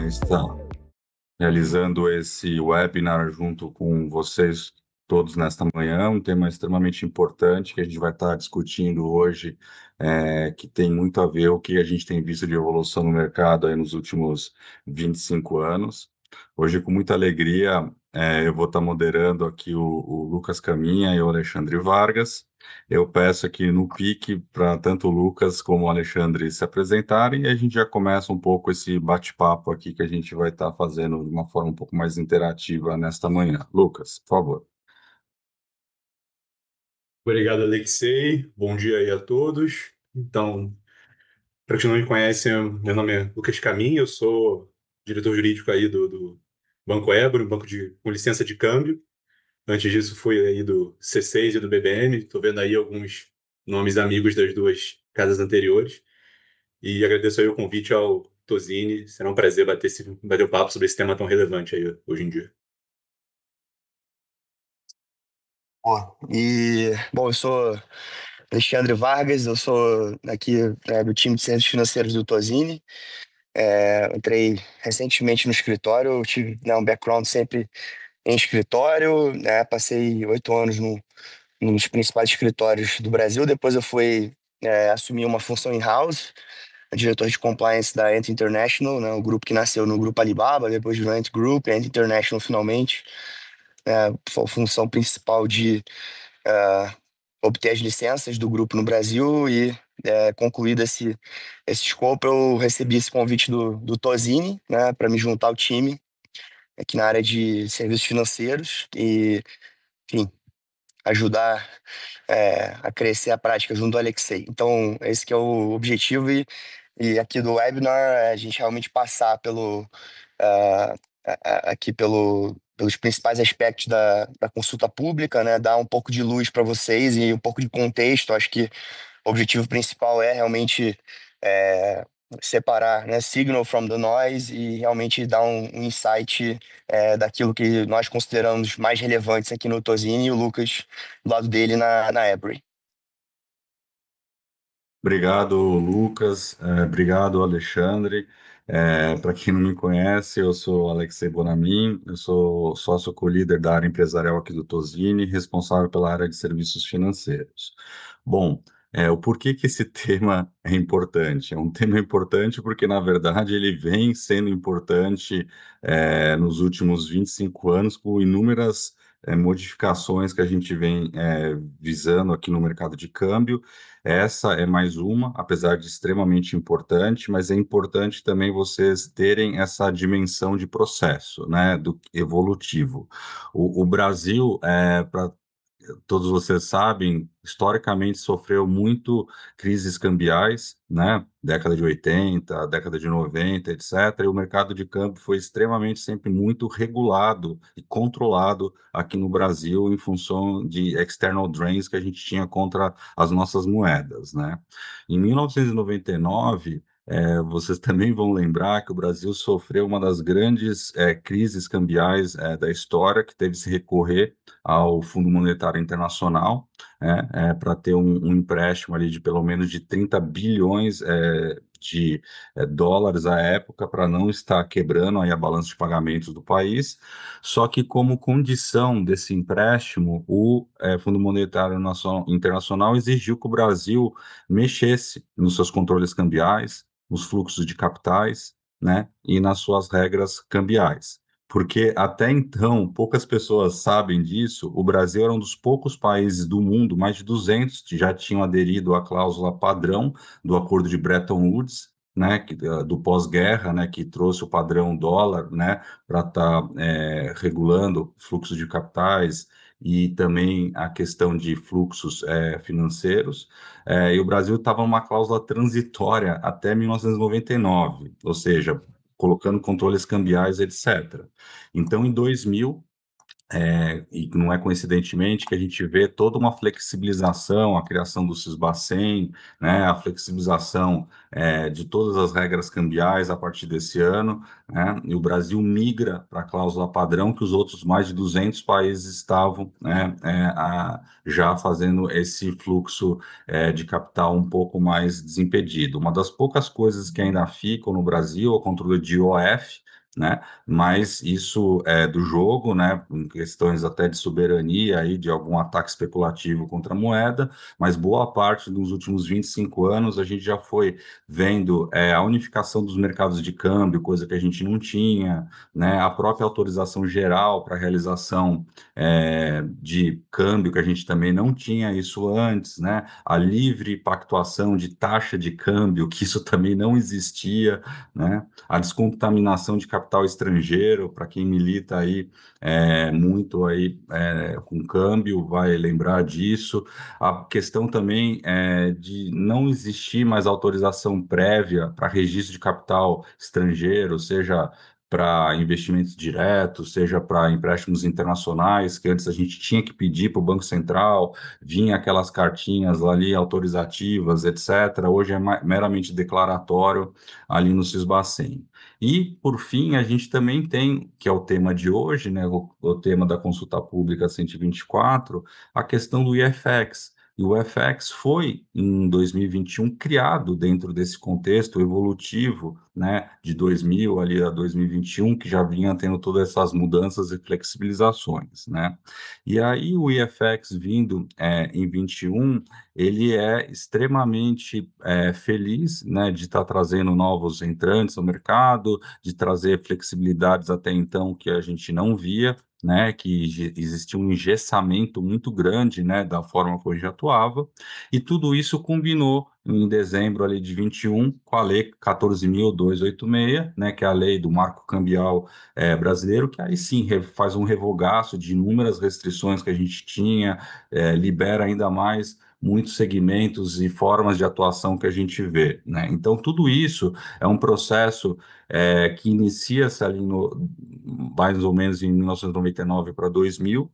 está realizando esse webinar junto com vocês todos nesta manhã, um tema extremamente importante que a gente vai estar discutindo hoje, que tem muito a ver com o que a gente tem visto de evolução no mercado aí nos últimos 25 anos. Hoje, com muita alegria, eu vou estar moderando aqui o Lucas Caminha e o Alexandre Vargas. Eu peço aqui no pique para tanto o Lucas como o Alexandre se apresentarem e a gente já começa um pouco esse bate-papo aqui que a gente vai estar fazendo de uma forma um pouco mais interativa nesta manhã. Lucas, por favor. Obrigado, Alexei. Bom dia aí a todos. Então, para quem não me conhece, meu nome é Lucas Caminha, eu sou diretor jurídico aí do Banco Ebro, um banco com licença de câmbio. Antes disso, fui aí do C6 e do BBM. Estou vendo aí alguns nomes amigos das duas casas anteriores. E agradeço aí o convite ao Tosini. Será um prazer bater o papo sobre esse tema tão relevante aí hoje em dia. Bom, eu sou Alexandre Vargas, eu sou aqui do time de Ciências Financeiras do Tosini. Entrei recentemente no escritório, eu tive um background sempre em escritório, né, passei 8 anos nos principais escritórios do Brasil, depois eu fui assumir uma função in-house, diretor de compliance da Ant International, né, o grupo que nasceu no Grupo Alibaba, depois virou Ant Group, Ant International finalmente, função principal de eh, obter as licenças do grupo no Brasil e, concluído esse escopo, eu recebi esse convite do Tosini, né, para me juntar ao time aqui na área de serviços financeiros e, enfim, ajudar a crescer a prática junto do Alexei. Então, esse que é o objetivo e aqui do webinar é a gente realmente passar ah, aqui pelos principais aspectos da consulta pública, né, dar um pouco de luz para vocês e um pouco de contexto. Acho que o objetivo principal é realmente é, separar, né, signal from the noise e realmente dar um insight daquilo que nós consideramos mais relevantes aqui no Tosini e o Lucas do lado dele na Ebury. Obrigado, Lucas. Obrigado, Alexandre. Para quem não me conhece, eu sou Alexei Bonamin, eu sou sócio co-líder da área empresarial aqui do Tosini, responsável pela área de serviços financeiros. Bom, o porquê que esse tema é importante? É um tema importante porque, na verdade, ele vem sendo importante nos últimos 25 anos com inúmeras modificações que a gente vem visando aqui no mercado de câmbio. Essa é mais uma, apesar de extremamente importante, mas é importante também vocês terem essa dimensão de processo, né, do evolutivo. O Brasil, para todos vocês sabem, historicamente sofreu muito crises cambiais, né? Década de 80, década de 90, etc. E o mercado de câmbio foi extremamente sempre muito regulado e controlado aqui no Brasil em função de external drains que a gente tinha contra as nossas moedas, né? Em 1999, vocês também vão lembrar que o Brasil sofreu uma das grandes crises cambiais da história, que teve que se recorrer ao Fundo Monetário Internacional, para ter um empréstimo ali de pelo menos de 30 bilhões de dólares à época, para não estar quebrando aí a balança de pagamentos do país. Só que, como condição desse empréstimo, o Fundo Monetário Internacional exigiu que o Brasil mexesse nos seus controles cambiais, nos fluxos de capitais, né, e nas suas regras cambiais. Porque até então, poucas pessoas sabem disso, o Brasil era um dos poucos países do mundo, mais de 200, que já tinham aderido à cláusula padrão do Acordo de Bretton Woods, né, do pós-guerra, né, que trouxe o padrão dólar, né, para estar regulando fluxos de capitais e também a questão de fluxos financeiros. E o Brasil estava numa cláusula transitória até 1999, ou seja, colocando controles cambiais, etc. Então, em 2000, E não é coincidentemente que a gente vê toda uma flexibilização, a criação do Sisbacen, né, a flexibilização de todas as regras cambiais a partir desse ano, né, e o Brasil migra para a cláusula padrão que os outros mais de 200 países estavam, né, já fazendo esse fluxo de capital um pouco mais desimpedido. Uma das poucas coisas que ainda ficam no Brasil é o controle de IOF, né? Mas isso é do jogo, né? Em questões até de soberania aí, de algum ataque especulativo contra a moeda, mas boa parte dos últimos 25 anos a gente já foi vendo a unificação dos mercados de câmbio, coisa que a gente não tinha, né? A própria autorização geral para realização de câmbio, que a gente também não tinha isso antes, né? A livre pactuação de taxa de câmbio, que isso também não existia, né? A descontaminação de capital estrangeiro, para quem milita aí muito aí com câmbio, vai lembrar disso. A questão também de não existir mais autorização prévia para registro de capital estrangeiro, seja para investimentos diretos, seja para empréstimos internacionais, que antes a gente tinha que pedir para o Banco Central, vinha aquelas cartinhas lá ali autorizativas, etc. Hoje é meramente declaratório ali no Sisbacen. E, por fim, a gente também tem, que é o tema de hoje, né, o tema da consulta pública 124, a questão do IFX. E o FX foi, em 2021, criado dentro desse contexto evolutivo, né, de 2000 ali a 2021, que já vinha tendo todas essas mudanças e flexibilizações, né? E aí o IFX vindo em 21, ele é extremamente feliz, né, de estar trazendo novos entrantes ao mercado, de trazer flexibilidades até então que a gente não via, né, que existia um engessamento muito grande, né, da forma como a gente atuava, e tudo isso combinou em dezembro ali de 21 com a lei 14.286, né, que é a lei do marco cambial brasileiro, que aí sim faz um revogaço de inúmeras restrições que a gente tinha, libera ainda mais muitos segmentos e formas de atuação que a gente vê, né? Então, tudo isso é um processo que inicia-se ali mais ou menos em 1999 para 2000,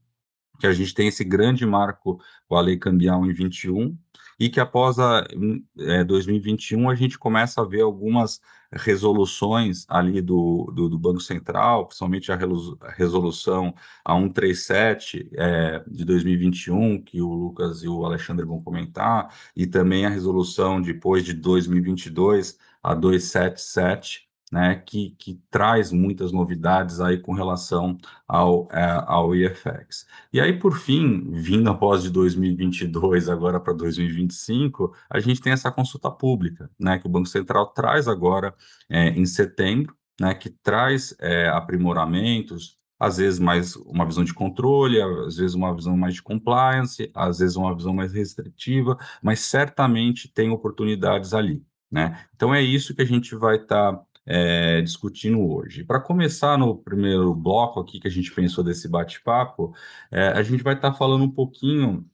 que a gente tem esse grande marco com a lei cambial em 21, e que após 2021 a gente começa a ver algumas resoluções ali do Banco Central, principalmente a resolução a 137 de 2021, que o Lucas e o Alexandre vão comentar, e também a resolução depois de 2022, a 277, né, que traz muitas novidades aí com relação ao IFX. E aí, por fim, vindo após de 2022 agora para 2025, a gente tem essa consulta pública, né, que o Banco Central traz agora em setembro, né, que traz aprimoramentos, às vezes mais uma visão de controle, às vezes uma visão mais de compliance, às vezes uma visão mais restritiva, mas certamente tem oportunidades ali, né? Então é isso que a gente vai estar discutindo hoje. Para começar no primeiro bloco aqui que a gente pensou desse bate-papo, a gente vai estar falando um pouquinho,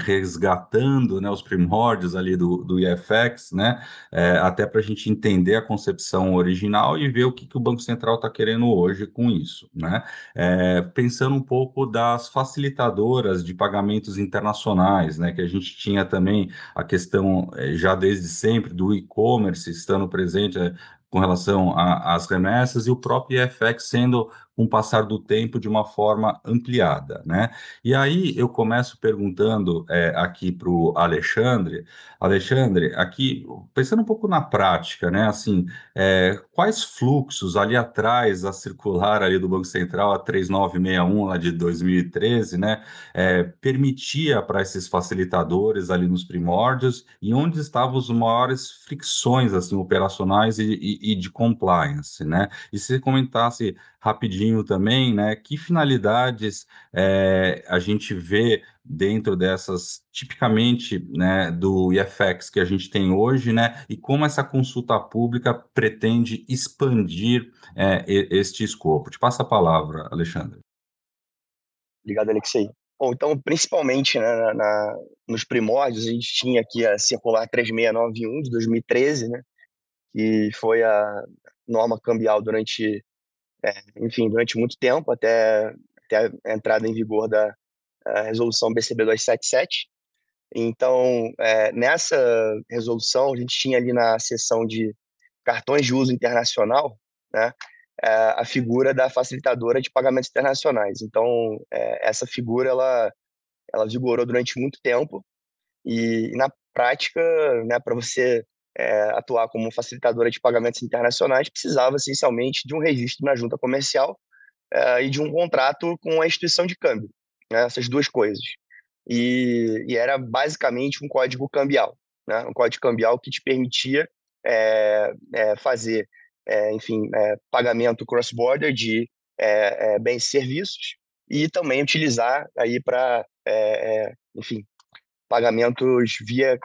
resgatando, né, os primórdios ali do IFX, né, até para a gente entender a concepção original e ver o que o Banco Central está querendo hoje com isso, né? Pensando um pouco das facilitadoras de pagamentos internacionais, né, que a gente tinha também a questão já desde sempre do e-commerce estando presente, com relação às remessas, e o próprio IFX sendo, com o passar do tempo, de uma forma ampliada, né? E aí eu começo perguntando aqui para o Alexandre. Alexandre, aqui, pensando um pouco na prática, né? Assim, quais fluxos ali atrás, a circular ali do Banco Central, a 3961 lá de 2013, né? Permitia para esses facilitadores ali nos primórdios, e onde estavam as maiores fricções assim operacionais e de compliance, né? E se você comentasse rapidinho também, né? Que finalidades a gente vê dentro dessas, tipicamente, né, do IFX que a gente tem hoje, né, e como essa consulta pública pretende expandir este escopo. Te passo a palavra, Alexandre. Obrigado, Alexei. Bom, então, principalmente, né, nos primórdios, a gente tinha aqui a Circular 3691 de 2013, né, que foi a norma cambial durante muito tempo, até até a entrada em vigor da resolução BCB 277. Então, nessa resolução, a gente tinha ali na seção de cartões de uso internacional, né, a figura da facilitadora de pagamentos internacionais. Então, essa figura ela vigorou durante muito tempo e na prática, né, para você atuar como facilitadora de pagamentos internacionais, precisava essencialmente de um registro na junta comercial e de um contrato com a instituição de câmbio, né, essas duas coisas. E era basicamente um código cambial, né, um código cambial que te permitia fazer, enfim, pagamento cross-border de bens e serviços e também utilizar aí para, enfim, pagamentos via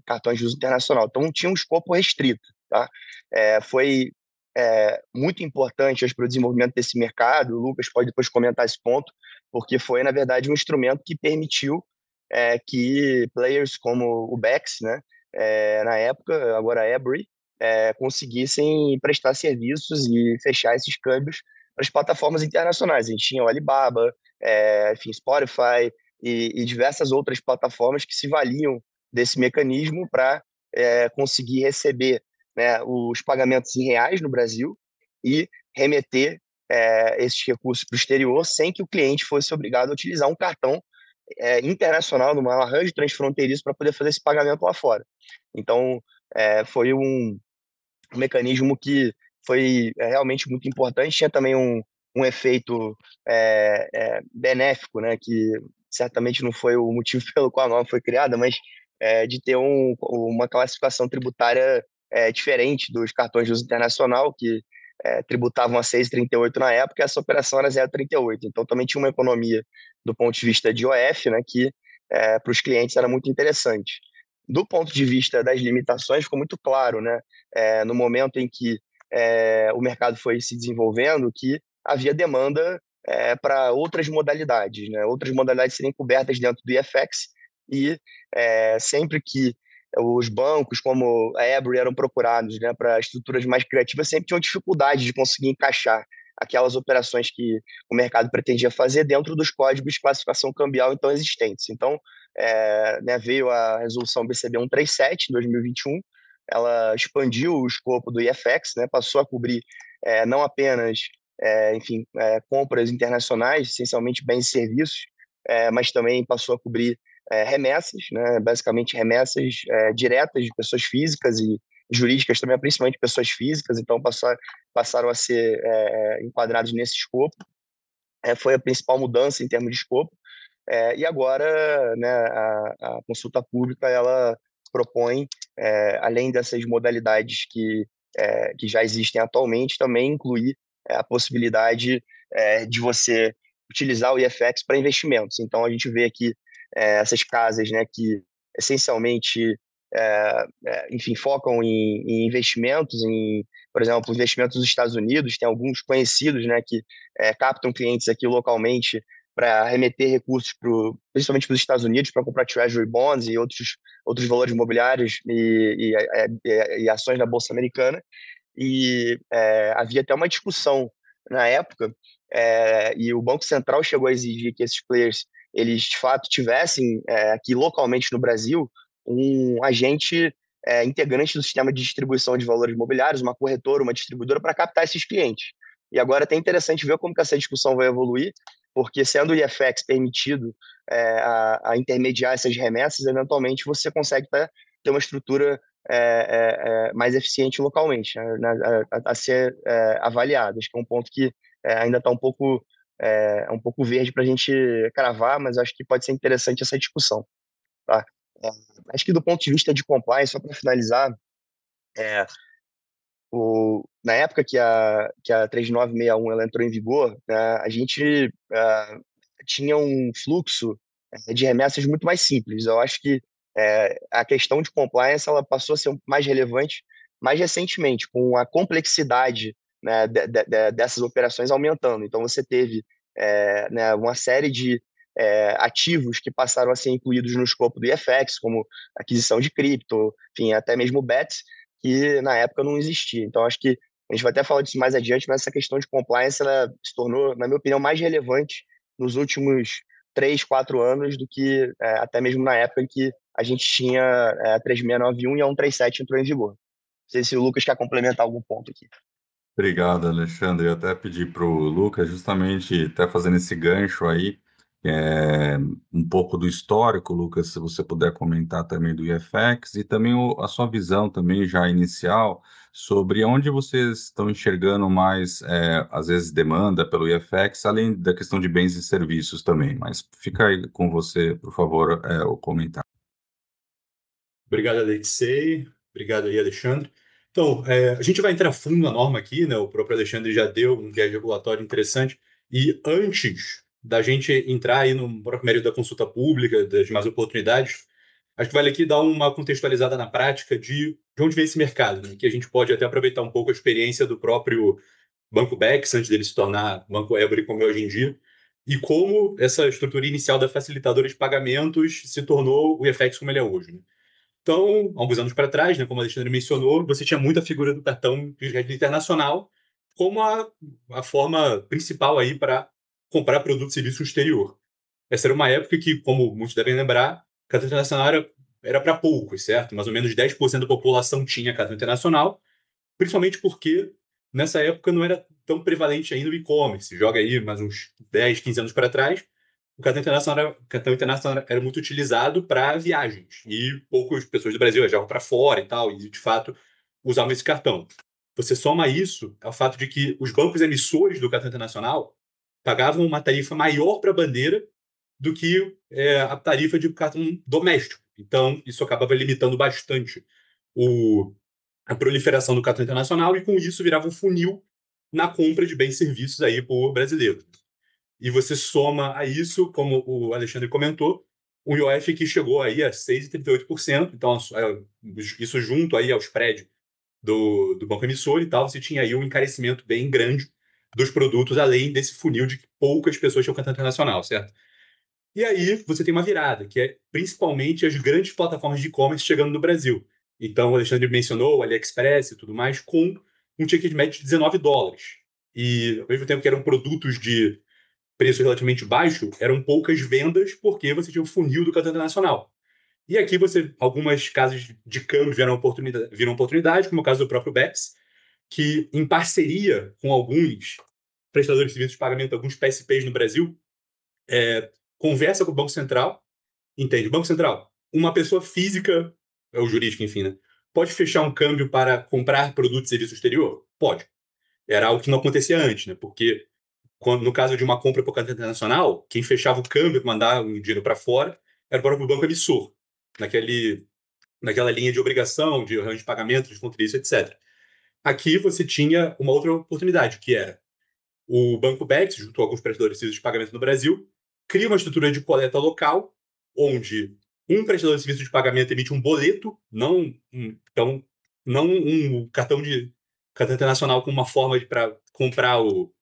cartões de uso internacional. Então, tinha um escopo restrito. Tá? Foi muito importante para o desenvolvimento desse mercado. O Lucas pode depois comentar esse ponto, porque foi, na verdade, um instrumento que permitiu que players como o BEX, né, na época, agora a Ebury, conseguissem prestar serviços e fechar esses câmbios para as plataformas internacionais. A gente tinha o Alibaba, enfim, Spotify, e diversas outras plataformas que se valiam desse mecanismo para conseguir receber, né, os pagamentos em reais no Brasil e remeter esses recursos para o exterior sem que o cliente fosse obrigado a utilizar um cartão internacional, num arranjo transfronteiriço para poder fazer esse pagamento lá fora. Então, foi um mecanismo que foi realmente muito importante. Tinha também um efeito benéfico, né, que certamente não foi o motivo pelo qual a norma foi criada, mas de ter uma classificação tributária diferente dos cartões de uso internacional, que tributavam a 6,38 na época, e essa operação era 0,38. Então, também tinha uma economia do ponto de vista de OF, né, que para os clientes era muito interessante. Do ponto de vista das limitações, ficou muito claro, né, no momento em que o mercado foi se desenvolvendo, que havia demanda para outras modalidades, né? Outras modalidades serem cobertas dentro do IFX e sempre que os bancos como a Ebury eram procurados, né, para estruturas mais criativas, sempre tinham dificuldade de conseguir encaixar aquelas operações que o mercado pretendia fazer dentro dos códigos de classificação cambial então existentes. Então, né, veio a resolução BCB 137 em 2021, ela expandiu o escopo do IFX, né, passou a cobrir não apenas enfim, compras internacionais, essencialmente bens e serviços, mas também passou a cobrir remessas, né, basicamente remessas diretas de pessoas físicas e jurídicas também, principalmente pessoas físicas, então passaram a ser enquadrados nesse escopo. Foi a principal mudança em termos de escopo. E agora, né, a consulta pública ela propõe, além dessas modalidades que já existem atualmente, também incluir a possibilidade de você utilizar o IFX para investimentos. Então, a gente vê aqui essas casas, né, que essencialmente, enfim, focam em investimentos, por exemplo, investimentos nos Estados Unidos. Tem alguns conhecidos, né, que captam clientes aqui localmente para remeter recursos principalmente para os Estados Unidos, para comprar Treasury Bonds e outros valores imobiliários e ações da Bolsa Americana. E havia até uma discussão na época, e o Banco Central chegou a exigir que esses players eles de fato tivessem aqui localmente no Brasil um agente integrante do sistema de distribuição de valores imobiliários, uma corretora, uma distribuidora, para captar esses clientes. E agora é até interessante ver como que essa discussão vai evoluir, porque sendo o IFX permitido a intermediar essas remessas, eventualmente você consegue ter uma estrutura mais eficiente localmente, né, a ser avaliado. Acho que é um ponto que ainda está um pouco verde para a gente cravar, mas acho que pode ser interessante essa discussão. Tá? Acho que do ponto de vista de compliance, só para finalizar, na época que a 3961 ela entrou em vigor, né, a gente tinha um fluxo de remessas muito mais simples. Eu acho que a questão de compliance ela passou a ser mais relevante mais recentemente, com a complexidade, né, dessas operações aumentando. Então, você teve né, uma série de ativos que passaram a ser incluídos no escopo do IFX, como aquisição de cripto, enfim, até mesmo BETs, que na época não existia. Então, acho que A gente vai até falar disso mais adiante, mas essa questão de compliance ela se tornou, na minha opinião, mais relevante nos últimos 3, 4 anos do que até mesmo na época em que a gente tinha a 3691 e a 137 entrou em vigor. Não sei se o Lucas quer complementar algum ponto aqui. Obrigado, Alexandre. Eu até pedi para o Lucas, justamente, até fazendo esse gancho aí, um pouco do histórico, Lucas, se você puder comentar também do IFX e também a sua visão também já inicial sobre onde vocês estão enxergando mais, às vezes, demanda pelo IFX, além da questão de bens e serviços também. Mas fica aí com você, por favor, o comentário. Obrigado, Alexei. Obrigado aí, Alexandre. Então, a gente vai entrar fundo na norma aqui, né? O próprio Alexandre já deu um viés regulatório interessante. E antes da gente entrar aí no próprio mérito da consulta pública, das demais oportunidades, acho que vale aqui dar uma contextualizada na prática de onde vem esse mercado, né? Que a gente pode até aproveitar um pouco a experiência do próprio Banco Bex, antes dele se tornar Banco Ebury como é hoje em dia, e como essa estrutura inicial da facilitadora de pagamentos se tornou o FX como ele é hoje, né? Então, há alguns anos para trás, né, como a Alexandre mencionou, você tinha muita figura do cartão de crédito internacional como a forma principal aí para comprar produto e serviço exterior. Essa era uma época que, como muitos devem lembrar, cartão internacional era para poucos, certo? Mais ou menos 10% da população tinha cartão internacional, principalmente porque nessa época não era tão prevalente ainda o e-commerce. Joga aí mais uns 10, 15 anos para trás, o cartão internacional era muito utilizado para viagens e poucas pessoas do Brasil viajavam para fora e tal, e de fato usavam esse cartão. Você soma isso ao fato de que os bancos emissores do cartão internacional pagavam uma tarifa maior para a bandeira do que a tarifa de cartão doméstico. Então, isso acabava limitando bastante o, a proliferação do cartão internacional e, com isso, virava um funil na compra de bens e serviços aí por brasileiros. E você soma a isso, como o Alexandre comentou, um IOF que chegou aí a 6,38%. Então, isso junto aí ao spread do banco emissor e tal, você tinha aí um encarecimento bem grande dos produtos, além desse funil de que poucas pessoas tinham cartão internacional, certo? E aí você tem uma virada, que é principalmente as grandes plataformas de e-commerce chegando no Brasil. Então, o Alexandre mencionou o AliExpress e tudo mais, com um ticket médio de US$ 19. E, ao mesmo tempo que eram produtos de preço relativamente baixo, eram poucas vendas porque você tinha o funil do cartão internacional. E aqui algumas casas de câmbio viram oportunidade, como o caso do próprio Bex, que em parceria com alguns prestadores de serviços de pagamento, alguns PSPs no Brasil, conversa com o Banco Central, entende? Banco Central, uma pessoa física, é o jurídico, enfim, né? Pode fechar um câmbio para comprar produtos e serviços exterior? Pode. Era algo que não acontecia antes, né? Porque no caso de uma compra por cartão internacional, quem fechava o câmbio, mandar o dinheiro para fora, era o próprio banco emissor, naquela linha de obrigação, de arranjo de pagamento, de contribuição, etc. Aqui você tinha uma outra oportunidade, que era o Banco Bex, junto a alguns prestadores de serviços de pagamento no Brasil, cria uma estrutura de coleta local, onde um prestador de serviço de pagamento emite um boleto, então, não um cartão internacional com uma forma para comprar o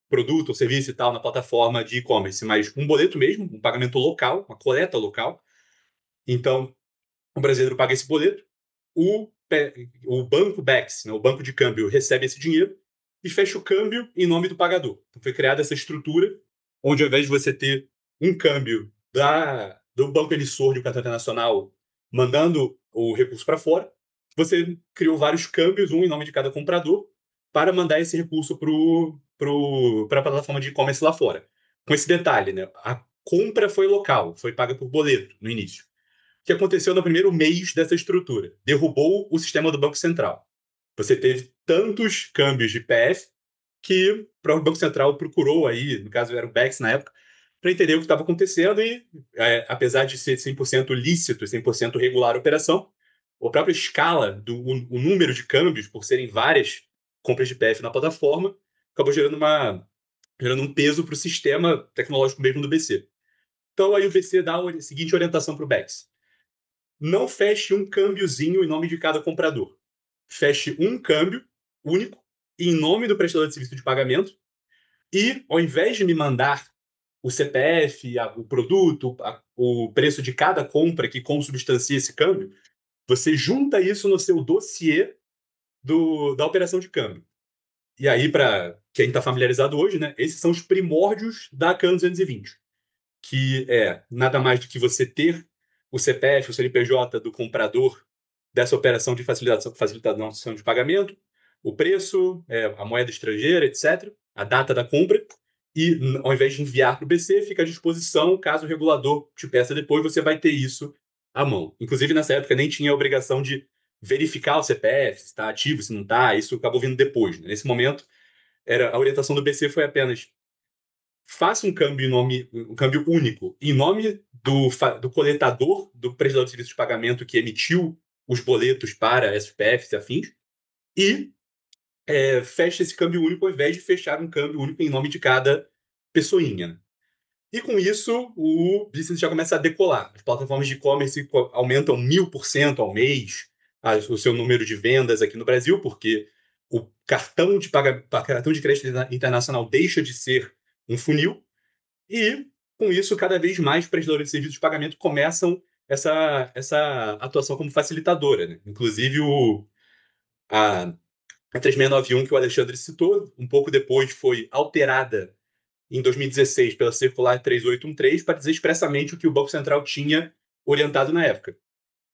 produto ou serviço e tal na plataforma de e-commerce, mas um boleto mesmo, um pagamento local, uma coleta local. Então, o brasileiro paga esse boleto, o banco BEX, né, o banco de câmbio, recebe esse dinheiro e fecha o câmbio em nome do pagador. Então, foi criada essa estrutura onde, ao invés de você ter um câmbio do banco emissor de um cartão internacional mandando o recurso para fora, você criou vários câmbios, um em nome de cada comprador, para mandar esse recurso para a plataforma de e-commerce lá fora. Com esse detalhe, né? A compra foi local, foi paga por boleto no início. O que aconteceu no primeiro mês dessa estrutura? Derrubou o sistema do Banco Central. Você teve tantos câmbios de PF que o próprio Banco Central procurou aí, no caso era o BEX na época, para entender o que estava acontecendo e, apesar de ser 100% lícito, 100% regular a operação, a própria escala, o número de câmbios, por serem várias compras de PF na plataforma, acabou gerando um peso para o sistema tecnológico mesmo do BC. Então, aí o BC dá a seguinte orientação para o BEX. Não feche um câmbiozinho em nome de cada comprador. Feche um câmbio único em nome do prestador de serviço de pagamento e, ao invés de me mandar o CPF, o produto, o preço de cada compra que consubstancia esse câmbio, você junta isso no seu dossiê da operação de câmbio. E aí, para quem está familiarizado hoje, né, esses são os primórdios da CAN 220, que é nada mais do que você ter o CPF, o CNPJ do comprador dessa operação de facilitação de pagamento, o preço, a moeda estrangeira, etc., a data da compra, e ao invés de enviar para o BC, fica à disposição, caso o regulador te peça depois, você vai ter isso à mão. Inclusive, nessa época, nem tinha a obrigação de verificar o CPF, se está ativo, se não está, isso acabou vindo depois. Né? Nesse momento, a orientação do BC foi apenas faça um câmbio único em nome do coletador, do prestador de serviço de pagamento que emitiu os boletos para SPFs e afins, e fecha esse câmbio único ao invés de fechar um câmbio único em nome de cada pessoinha. Né? E com isso, o business já começa a decolar. As plataformas de e-commerce aumentam 1000% ao mês o seu número de vendas aqui no Brasil, porque o cartão de crédito internacional deixa de ser um funil, e com isso, cada vez mais prestadores de serviços de pagamento começam essa atuação como facilitadora. Né? Inclusive, a, a 3691 que o Alexandre citou, um pouco depois foi alterada em 2016 pela circular 3813 para dizer expressamente o que o Banco Central tinha orientado na época.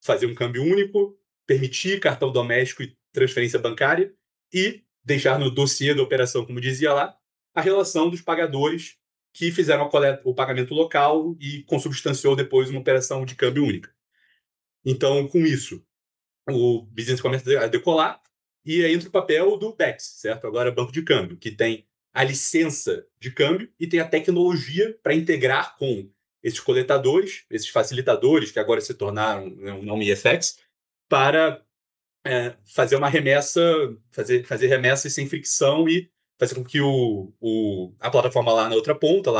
Fazer um câmbio único, permitir cartão doméstico e transferência bancária e deixar no dossiê da operação, como dizia lá, a relação dos pagadores que fizeram o pagamento local e consubstanciou depois uma operação de câmbio única. Então, com isso, o business começa a decolar e aí entra o papel do BEX, certo? Agora, Banco de Câmbio, que tem a licença de câmbio e tem a tecnologia para integrar com esses coletadores, esses facilitadores, que agora se tornaram, né, o nome IFX, para fazer uma remessa, fazer remessas sem fricção e fazer com que a plataforma lá na outra ponta,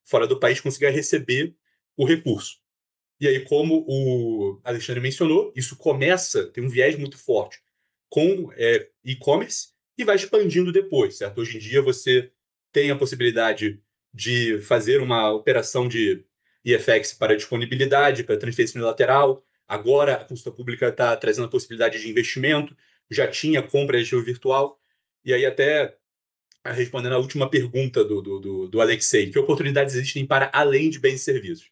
fora do país, consiga receber o recurso. E aí, como o Alexandre mencionou, isso tem um viés muito forte com e-commerce e vai expandindo depois, certo? Hoje em dia você tem a possibilidade de fazer uma operação de IFX para disponibilidade, para transferência unilateral. Agora a consulta pública está trazendo a possibilidade de investimento, já tinha compra de ativo virtual. E aí até respondendo a última pergunta do Alexei, que oportunidades existem para além de bens e serviços?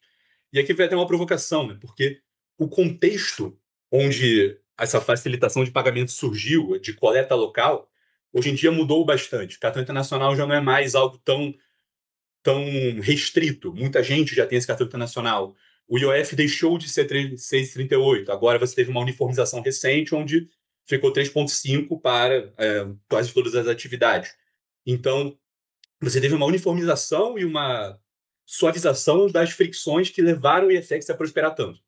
E aqui vai ter uma provocação, né? Porque o contexto onde essa facilitação de pagamento surgiu, de coleta local, hoje em dia mudou bastante. O cartão internacional já não é mais algo tão restrito. Muita gente já tem esse cartão internacional. O IOF deixou de ser 6,38. Agora você teve uma uniformização recente, onde ficou 3,5 para quase todas as atividades. Então, você teve uma uniformização e uma suavização das fricções que levaram o IFX a prosperar tanto.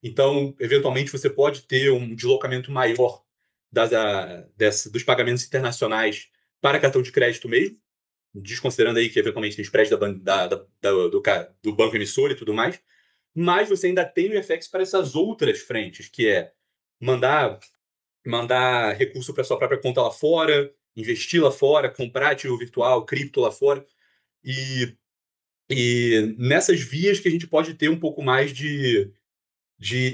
Então, eventualmente, você pode ter um deslocamento maior dos pagamentos internacionais para cartão de crédito mesmo, desconsiderando aí que eventualmente tem spread do banco emissor e tudo mais, mas você ainda tem o IFX para essas outras frentes, que é mandar recurso para sua própria conta lá fora, investir lá fora, comprar ativo virtual, cripto lá fora. E nessas vias que a gente pode ter um pouco mais de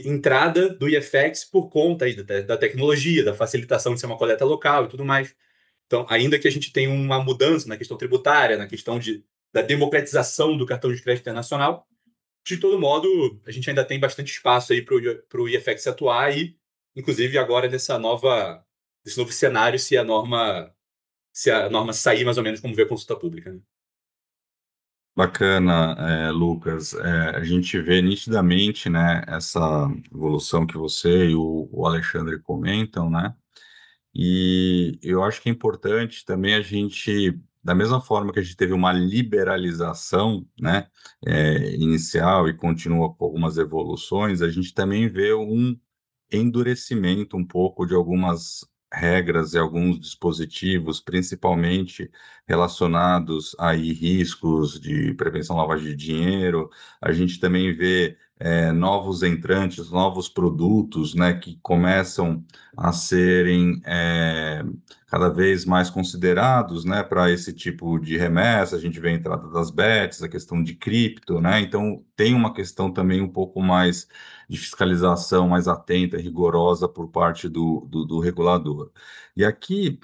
entrada do IFX por conta aí da tecnologia, da facilitação de ser uma coleta local e tudo mais. Então, ainda que a gente tenha uma mudança na questão tributária, na questão da democratização do cartão de crédito internacional, de todo modo, a gente ainda tem bastante espaço aí para o IFX atuar e, inclusive, agora desse novo cenário, se a norma sair mais ou menos como vê a consulta pública. Né? Bacana, Lucas. A gente vê nitidamente, né, essa evolução que você e o Alexandre comentam, né? E eu acho que é importante também a gente, da mesma forma que a gente teve uma liberalização, né, inicial e continua com algumas evoluções, a gente também vê um endurecimento um pouco de algumas regras e alguns dispositivos, principalmente relacionados a riscos de prevenção à lavagem de dinheiro. A gente também vê novos entrantes, novos produtos, né, que começam a serem cada vez mais considerados, né, para esse tipo de remessa. A gente vê a entrada das bets, a questão de cripto, né, então tem uma questão também um pouco mais de fiscalização mais atenta e rigorosa por parte do regulador. E aqui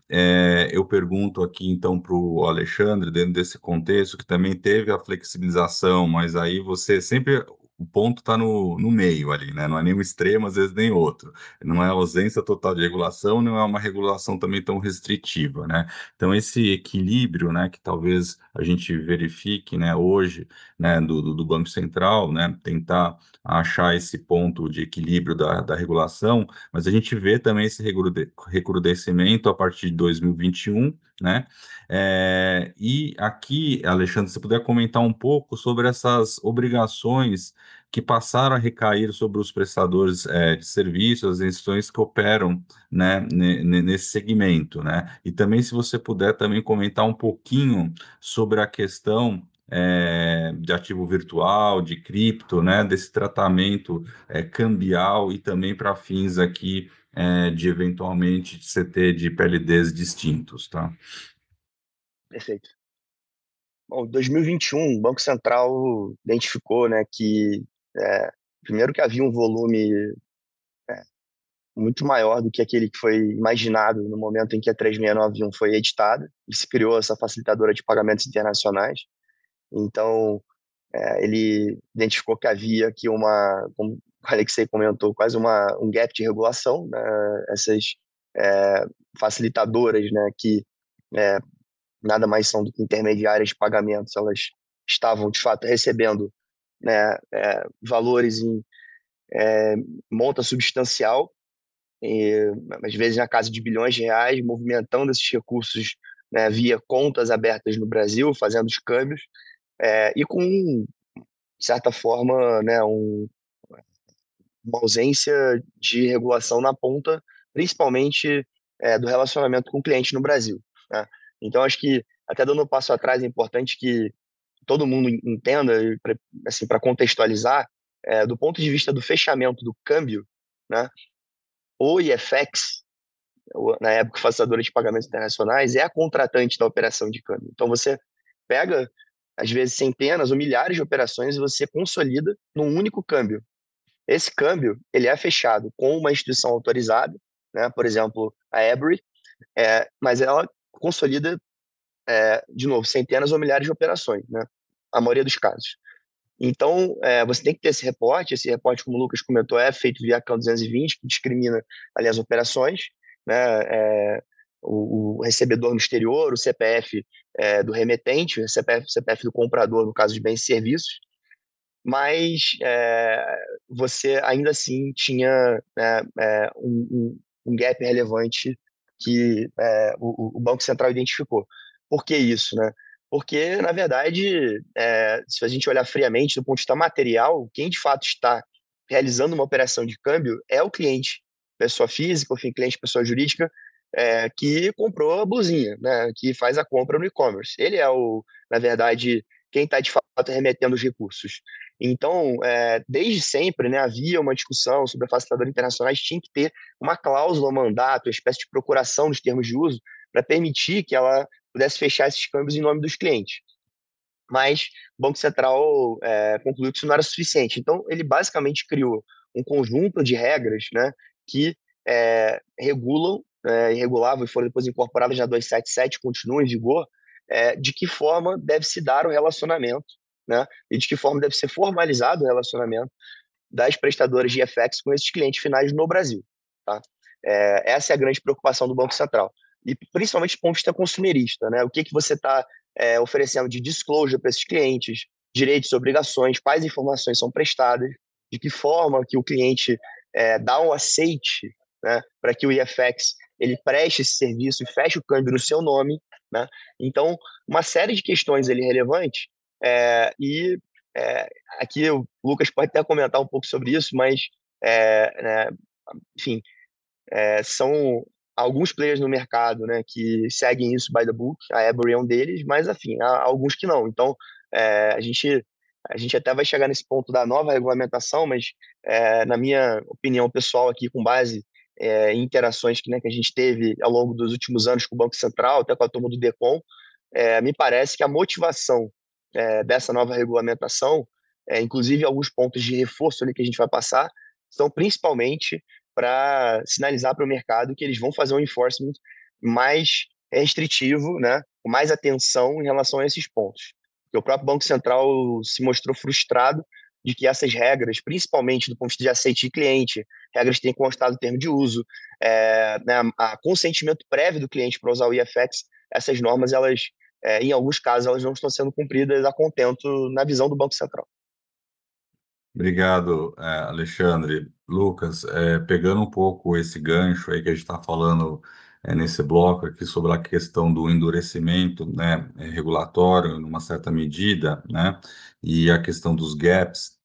eu pergunto aqui então para o Alexandre, dentro desse contexto, que também teve a flexibilização, mas aí você sempre o ponto está no meio ali, né? Não é nem um extremo, às vezes nem outro. Não é ausência total de regulação, não é uma regulação também tão restritiva, né? Então, esse equilíbrio, né, que talvez a gente verifique, né, hoje, né, do Banco Central, né, tentar achar esse ponto de equilíbrio da regulação, mas a gente vê também esse recrudescimento a partir de 2021, né? E aqui, Alexandre, se você puder comentar um pouco sobre essas obrigações que passaram a recair sobre os prestadores de serviços, as instituições que operam, né, nesse segmento, né? E também, se você puder também comentar um pouquinho sobre a questão de ativo virtual, de cripto, né, desse tratamento cambial e também para fins aqui de eventualmente de CT de PLDs distintos, tá? Perfeito. Bom, em 2021, o Banco Central identificou, né, que primeiro que havia um volume muito maior do que aquele que foi imaginado no momento em que a 3691 foi editada, e se criou essa facilitadora de pagamentos internacionais. Então, ele identificou que havia aqui como o Alexei comentou, quase um gap de regulação, né? Essas é, facilitadoras, né, que é, nada mais são do que intermediárias de pagamentos, elas estavam, de fato, recebendo, né, valores em monta substancial, e, às vezes na casa de bilhões de reais, movimentando esses recursos, né, via contas abertas no Brasil, fazendo os câmbios, e com, de certa forma, né, uma ausência de regulação na ponta, principalmente do relacionamento com o cliente no Brasil, né? Então, acho que, até dando um passo atrás, é importante que todo mundo entenda, assim, para contextualizar, do ponto de vista do fechamento do câmbio, né, o IFX, na época facilitadora de pagamentos internacionais, é a contratante da operação de câmbio. Então, você pega, às vezes, centenas ou milhares de operações e você consolida num único câmbio. Esse câmbio ele é fechado com uma instituição autorizada, né? Por exemplo, a Ebury, mas ela consolida, de novo, centenas ou milhares de operações, né? A maioria dos casos. Então, você tem que ter esse reporte, como o Lucas comentou, é feito via CAN 220, que discrimina ali as operações, né? O recebedor no exterior, o CPF do remetente, o CPF do comprador, no caso de bens e serviços, mas você ainda assim tinha, né, um gap relevante que o Banco Central identificou. Por que isso, né? Porque, na verdade, se a gente olhar friamente do ponto de vista material, quem de fato está realizando uma operação de câmbio é o cliente, pessoa física, enfim, cliente, pessoa jurídica, que comprou a blusinha, né, que faz a compra no e-commerce. Ele é, na verdade, quem está de fato remetendo os recursos. Então, desde sempre, né, havia uma discussão sobre a facilitadora internacionais, tinha que ter uma cláusula, um mandato, uma espécie de procuração nos termos de uso, para permitir que ela pudesse fechar esses câmbios em nome dos clientes. Mas o Banco Central concluiu que isso não era suficiente. Então, ele basicamente criou um conjunto de regras, né, que regulam, e regulavam e foram depois incorporadas na 277, continuam em vigor, de que forma deve se dar o relacionamento, né, e de que forma deve ser formalizado o relacionamento das prestadoras de FX com esses clientes finais no Brasil. Tá? Essa é a grande preocupação do Banco Central. E principalmente do ponto de vista consumerista, né? O que você está oferecendo de disclosure para esses clientes, direitos e obrigações, quais informações são prestadas, de que forma que o cliente dá um aceite, né, para que o IFX ele preste esse serviço e feche o câmbio no seu nome, né? Então, uma série de questões ali relevantes, e aqui o Lucas pode até comentar um pouco sobre isso, mas, né, enfim, são alguns players no mercado, né, que seguem isso by the book, a Ebury é um deles, mas, enfim, há alguns que não. Então, a gente A gente até vai chegar nesse ponto da nova regulamentação, mas na minha opinião pessoal aqui, com base em interações que a gente teve ao longo dos últimos anos com o Banco Central, até com a turma do DECOM, me parece que a motivação dessa nova regulamentação, inclusive alguns pontos de reforço ali que a gente vai passar, são principalmente para sinalizar para o mercado que eles vão fazer um enforcement mais restritivo, né, com mais atenção em relação a esses pontos. Porque o próprio Banco Central se mostrou frustrado de que essas regras, principalmente do ponto de vista de aceite de cliente, regras que têm constado o termo de uso, né, a consentimento prévio do cliente para usar o IFX, essas normas, elas, em alguns casos, elas não estão sendo cumpridas a contento na visão do Banco Central. Obrigado, Alexandre. Lucas, pegando um pouco esse gancho aí que a gente está falando nesse bloco aqui sobre a questão do endurecimento, né, regulatório, numa certa medida, né, e a questão dos gaps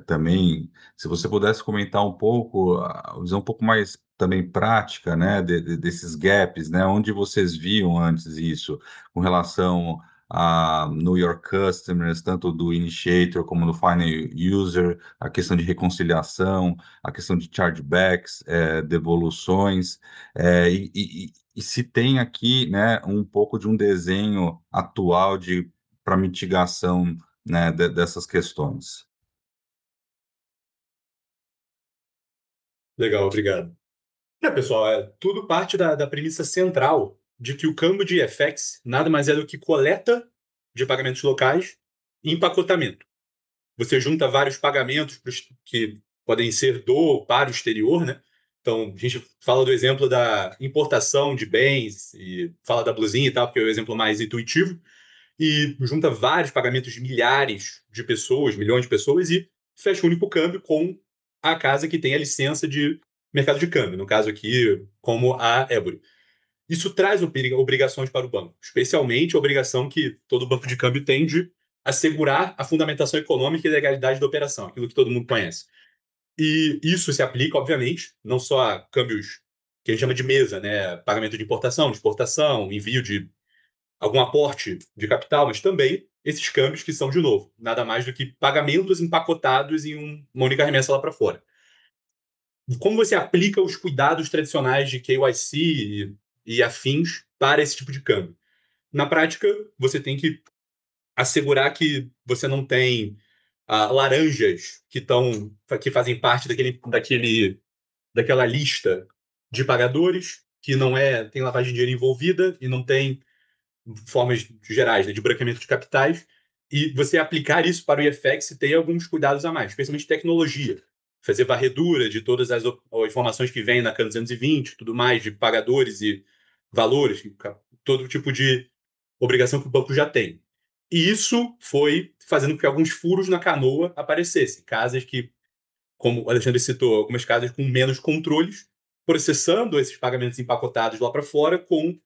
também, se você pudesse comentar um pouco, a visão um pouco mais também prática, né, desses gaps, né, onde vocês viam antes isso, com relação a Know Your Customers, tanto do Initiator como do Final User, a questão de reconciliação, a questão de chargebacks, devoluções, e se tem aqui, né, um pouco de um desenho atual para mitigação, né, dessas questões. Legal, obrigado. Pessoal, tudo parte da premissa central de que o câmbio de FX nada mais é do que coleta de pagamentos locais e empacotamento. Você junta vários pagamentos que podem ser para o exterior, né? Então, a gente fala do exemplo da importação de bens e fala da blusinha e tal, porque é o exemplo mais intuitivo, e junta vários pagamentos de milhares de pessoas, milhões de pessoas, e fecha um único câmbio com a casa que tem a licença de mercado de câmbio, no caso aqui, como a Ebury. Isso traz obrigações para o banco, especialmente a obrigação que todo banco de câmbio tem de assegurar a fundamentação econômica e legalidade da operação, aquilo que todo mundo conhece. E isso se aplica, obviamente, não só a câmbios que a gente chama de mesa, né? Pagamento de importação, de exportação, envio de algum aporte de capital, mas também esses câmbios que são, de novo, nada mais do que pagamentos empacotados em uma única remessa lá para fora. Como você aplica os cuidados tradicionais de KYC e afins para esse tipo de câmbio? Na prática, você tem que assegurar que você não tem laranjas que fazem parte daquela lista de pagadores que não tem lavagem de dinheiro envolvida e não tem formas gerais, né, de branqueamento de capitais, e você aplicar isso para o IFX tem alguns cuidados a mais, especialmente tecnologia. Fazer varredura de todas as informações que vêm na CAN 220, tudo mais, de pagadores e valores, todo tipo de obrigação que o banco já tem. E isso foi fazendo com que alguns furos na canoa aparecessem. Casas que, como o Alexandre citou, algumas casas com menos controles, processando esses pagamentos empacotados lá para fora com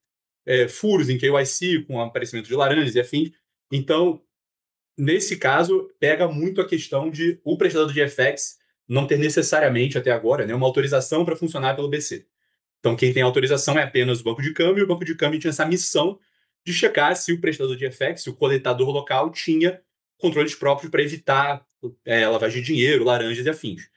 furos em KYC, com aparecimento de laranjas e afins. Então, nesse caso, pega muito a questão de o prestador de FX não ter necessariamente, até agora, né, uma autorização para funcionar pelo BC. Então, quem tem autorização é apenas o banco de câmbio, e o banco de câmbio tinha essa missão de checar se o prestador de FX, se o coletador local, tinha controles próprios para evitar lavagem de dinheiro, laranjas e afins.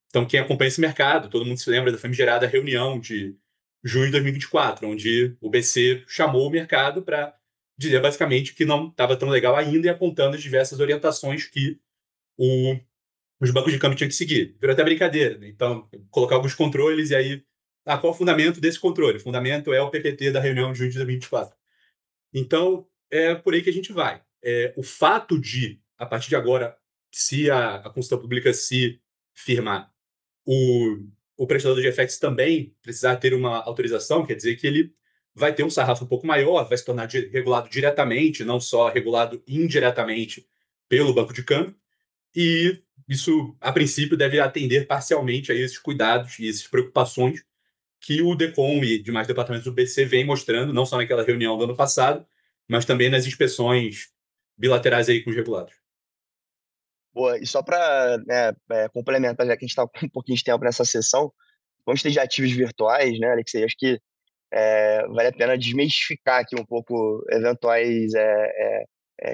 Então, quem acompanha esse mercado, todo mundo se lembra da famigerada reunião de junho de 2024, onde o BC chamou o mercado para dizer basicamente que não estava tão legal ainda e apontando as diversas orientações que os bancos de câmbio tinham que seguir. Virou até brincadeira, né? Então, colocar alguns controles e aí, qual é o fundamento desse controle? O fundamento é o PPT da reunião de junho de 2024. Então, é por aí que a gente vai. O fato de, a partir de agora, se a consulta pública se firmar, o prestador de FX também precisar ter uma autorização, quer dizer que ele vai ter um sarrafo um pouco maior, vai se tornar regulado diretamente, não só regulado indiretamente pelo banco de câmbio, e isso, a princípio, deve atender parcialmente a esses cuidados e essas preocupações que o DECOM e demais departamentos do BC vêm mostrando, não só naquela reunião do ano passado, mas também nas inspeções bilaterais aí com os regulados. Boa, e só para complementar, já que a gente está com um pouquinho de tempo nessa sessão, vamos ter de ativos virtuais, né, Alexei? Acho que vale a pena desmistificar aqui um pouco eventuais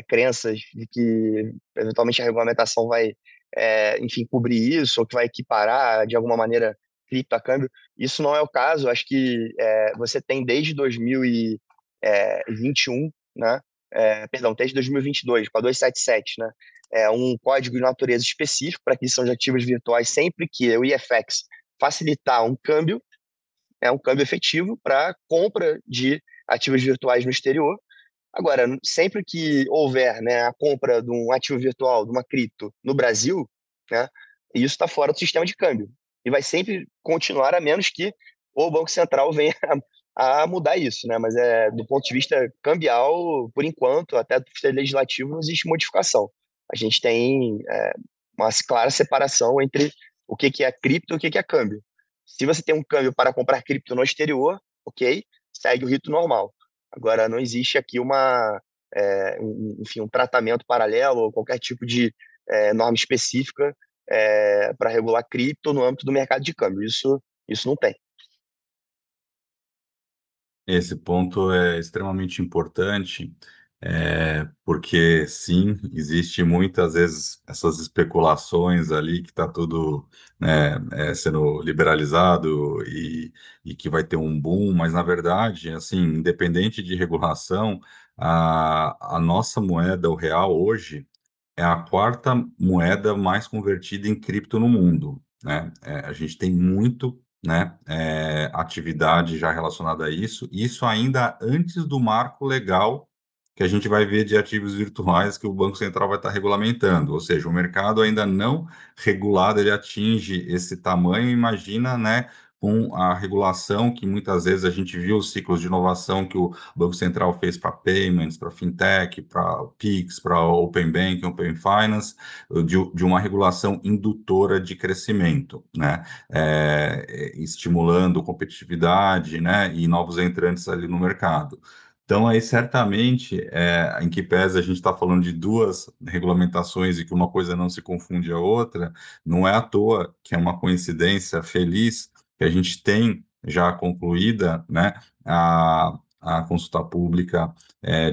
crenças de que eventualmente a regulamentação vai, enfim, cobrir isso ou que vai equiparar de alguma maneira cripto a câmbio. Isso não é o caso. Acho que você tem desde 2021, né? Perdão, desde 2022, com a 277, né? Um código de natureza específico para aquisição de ativos virtuais sempre que o IFX facilitar um câmbio efetivo para compra de ativos virtuais no exterior. Agora, sempre que houver, né, a compra de um ativo virtual, de uma cripto no Brasil, né, isso está fora do sistema de câmbio. E vai sempre continuar, a menos que o Banco Central venha a mudar isso. Né? Mas do ponto de vista cambial, por enquanto, até do ponto de vista legislativo, não existe modificação. A gente tem uma clara separação entre o que é cripto e o que é câmbio. Se você tem um câmbio para comprar cripto no exterior, ok, segue o rito normal. Agora, não existe aqui enfim, um tratamento paralelo ou qualquer tipo de norma específica para regular cripto no âmbito do mercado de câmbio. Isso não tem. Esse ponto é extremamente importante, porque sim, existe muitas vezes essas especulações ali que está tudo, né, sendo liberalizado e que vai ter um boom, mas na verdade, assim, independente de regulação, a nossa moeda, o real, hoje, é a quarta moeda mais convertida em cripto no mundo, né? A gente tem muito, né, atividade já relacionada a isso, isso ainda antes do marco legal que a gente vai ver de ativos virtuais que o Banco Central vai estar regulamentando, ou seja, o mercado ainda não regulado, ele atinge esse tamanho, imagina, né, com a regulação que muitas vezes a gente viu os ciclos de inovação que o Banco Central fez para payments, para fintech, para Pix, para Open Banking, Open Finance, de uma regulação indutora de crescimento, né? Estimulando competitividade, né? E novos entrantes ali no mercado. Então, aí, certamente, em que pese a gente está falando de duas regulamentações e que uma coisa não se confunde a outra, não é à toa que é uma coincidência feliz que a gente tem já concluída, né, a consulta pública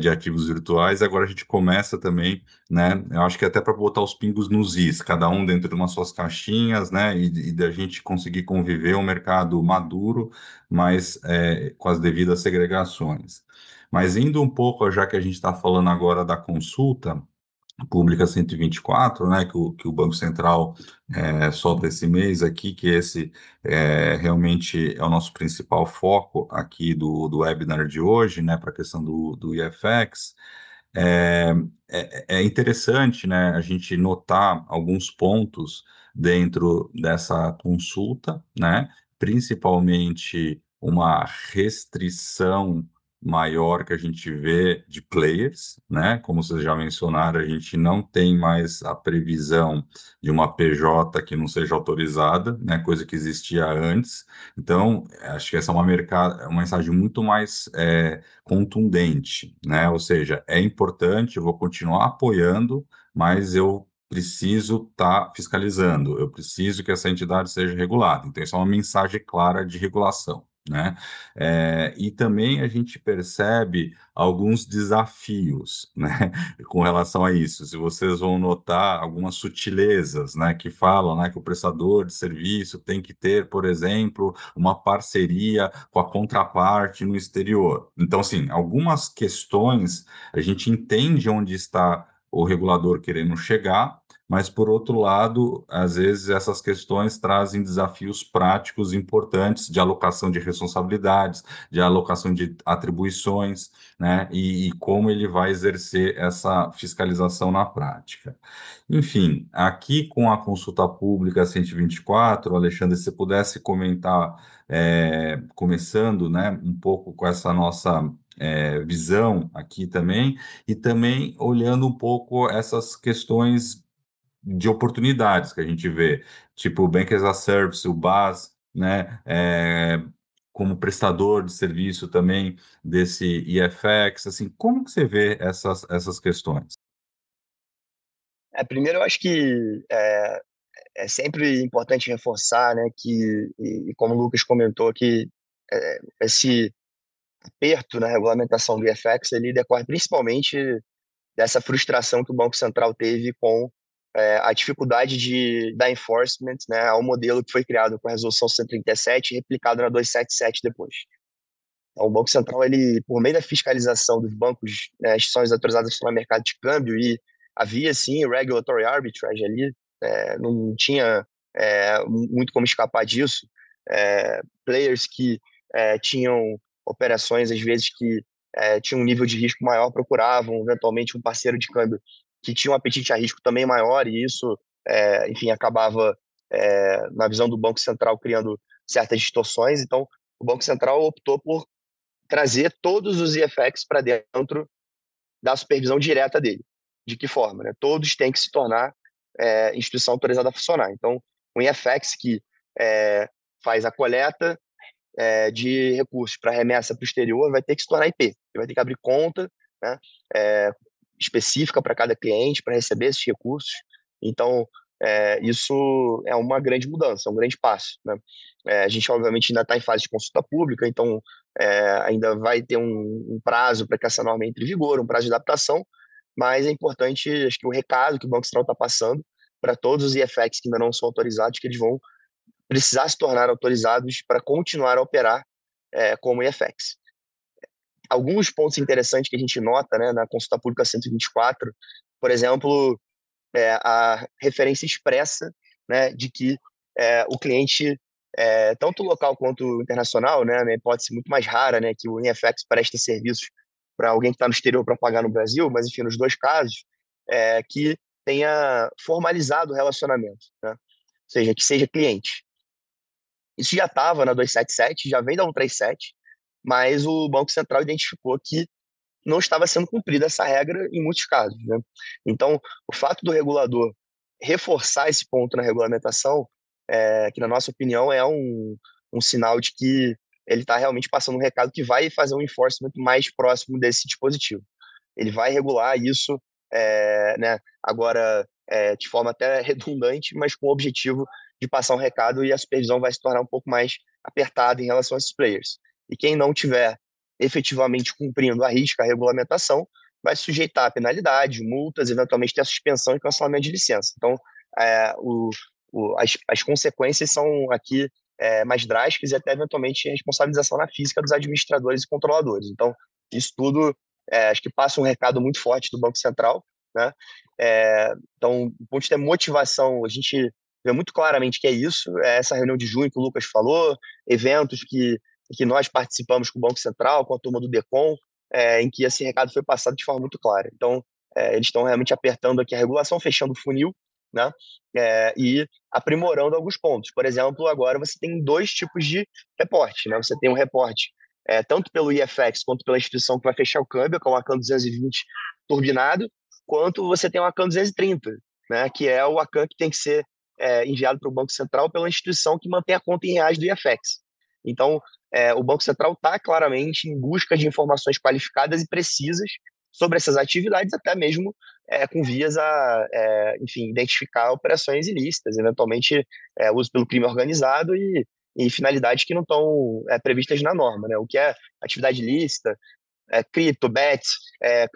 de ativos virtuais. Agora a gente começa também, né? Eu acho que até para botar os pingos nos is, cada um dentro de umas suas caixinhas, né? E da gente conseguir conviver um mercado maduro, mas com as devidas segregações. Mas indo um pouco, já que a gente está falando agora da consulta pública 124, né, que o Banco Central solta esse mês aqui, que esse realmente é o nosso principal foco aqui do webinar de hoje, né, para a questão do IFX. É, é interessante, né, a gente notar alguns pontos dentro dessa consulta, né, principalmente uma restrição maior que a gente vê de players, né? Como vocês já mencionaram, a gente não tem mais a previsão de uma PJ que não seja autorizada, né? Coisa que existia antes. Então, acho que essa é uma mensagem muito mais contundente, né? Ou seja, é importante, eu vou continuar apoiando, mas eu preciso estar fiscalizando, eu preciso que essa entidade seja regulada. Então, isso é uma mensagem clara de regulação, né? E também a gente percebe alguns desafios, né, com relação a isso. Se vocês vão notar algumas sutilezas, né, que falam, né, que o prestador de serviço tem que ter, por exemplo, uma parceria com a contraparte no exterior. Então, assim, algumas questões a gente entende onde está o regulador querendo chegar, mas, por outro lado, às vezes essas questões trazem desafios práticos importantes de alocação de responsabilidades, de alocação de atribuições, né, e como ele vai exercer essa fiscalização na prática. Enfim, aqui com a consulta pública 124, Alexandre, se você pudesse comentar, começando, né, um pouco com essa nossa visão aqui também, e também olhando um pouco essas questões de oportunidades que a gente vê, tipo o Bank as a Service, o BaaS, né, como prestador de serviço também desse IFX, assim, como que você vê essas questões? Primeiro, eu acho que é sempre importante reforçar, né, e como o Lucas comentou, que esse aperto na regulamentação do IFX ele decorre principalmente dessa frustração que o Banco Central teve com a dificuldade de dar enforcement, né, ao modelo que foi criado com a Resolução 137 e replicado na 277 depois. Então, o Banco Central, ele, por meio da fiscalização dos bancos, né, instituições autorizadas no mercado de câmbio, e havia, sim, regulatory arbitrage ali, não tinha muito como escapar disso. Players que tinham operações, às vezes, que tinham um nível de risco maior, procuravam, eventualmente, um parceiro de câmbio que tinha um apetite a risco também maior, e isso, enfim, acabava, na visão do Banco Central, criando certas distorções. Então, o Banco Central optou por trazer todos os IFX para dentro da supervisão direta dele. De que forma? Né? Todos têm que se tornar instituição autorizada a funcionar. Então, um IFX que faz a coleta de recursos para remessa para o exterior vai ter que se tornar IP. Ele vai ter que abrir conta, né, específica para cada cliente para receber esses recursos. Então, isso é uma grande mudança, um grande passo. Né? A gente, obviamente, ainda está em fase de consulta pública, então ainda vai ter um prazo para que essa norma entre em vigor, um prazo de adaptação, mas é importante, acho que o recado que o Banco Central está passando para todos os IFX que ainda não são autorizados, que eles vão precisar se tornar autorizados para continuar a operar como IFX. Alguns pontos interessantes que a gente nota, né, na consulta pública 124, por exemplo, a referência expressa, né, de que o cliente, tanto local quanto internacional, né, uma hipótese muito mais rara, né, que o IFX presta serviços para alguém que está no exterior para pagar no Brasil, mas enfim, nos dois casos, que tenha formalizado o relacionamento, né? Ou seja, que seja cliente. Isso já estava na 277, já vem da 137, mas o Banco Central identificou que não estava sendo cumprida essa regra em muitos casos. Né? Então, o fato do regulador reforçar esse ponto na regulamentação, que na nossa opinião é um sinal de que ele está realmente passando um recado que vai fazer um enforcement mais próximo desse dispositivo. Ele vai regular isso, né, agora de forma até redundante, mas com o objetivo de passar um recado, e a supervisão vai se tornar um pouco mais apertada em relação a esses players. E quem não tiver efetivamente cumprindo a risca a regulamentação vai se sujeitar a penalidades, multas, eventualmente ter a suspensão e cancelamento de licença. Então, as consequências são aqui mais drásticas e até eventualmente responsabilização na física dos administradores e controladores. Então, isso tudo acho que passa um recado muito forte do Banco Central, né? Então, do ponto de vista de motivação, a gente vê muito claramente que é isso, essa reunião de junho que o Lucas falou, eventos que nós participamos com o Banco Central, com a turma do DECOM, em que esse recado foi passado de forma muito clara. Então, eles estão realmente apertando aqui a regulação, fechando o funil, né? E aprimorando alguns pontos. Por exemplo, agora você tem dois tipos de reporte, né? Você tem um reporte tanto pelo IFX quanto pela instituição que vai fechar o câmbio, que é o ACAN 220 turbinado, quanto você tem o ACAN 230, né? Que é o ACAN que tem que ser enviado para o Banco Central pela instituição que mantém a conta em reais do IFX. Então, o Banco Central está claramente em busca de informações qualificadas e precisas sobre essas atividades, até mesmo com vias a, enfim, identificar operações ilícitas, eventualmente uso pelo crime organizado e finalidades que não estão previstas na norma, né? O que é atividade ilícita, cripto, bets,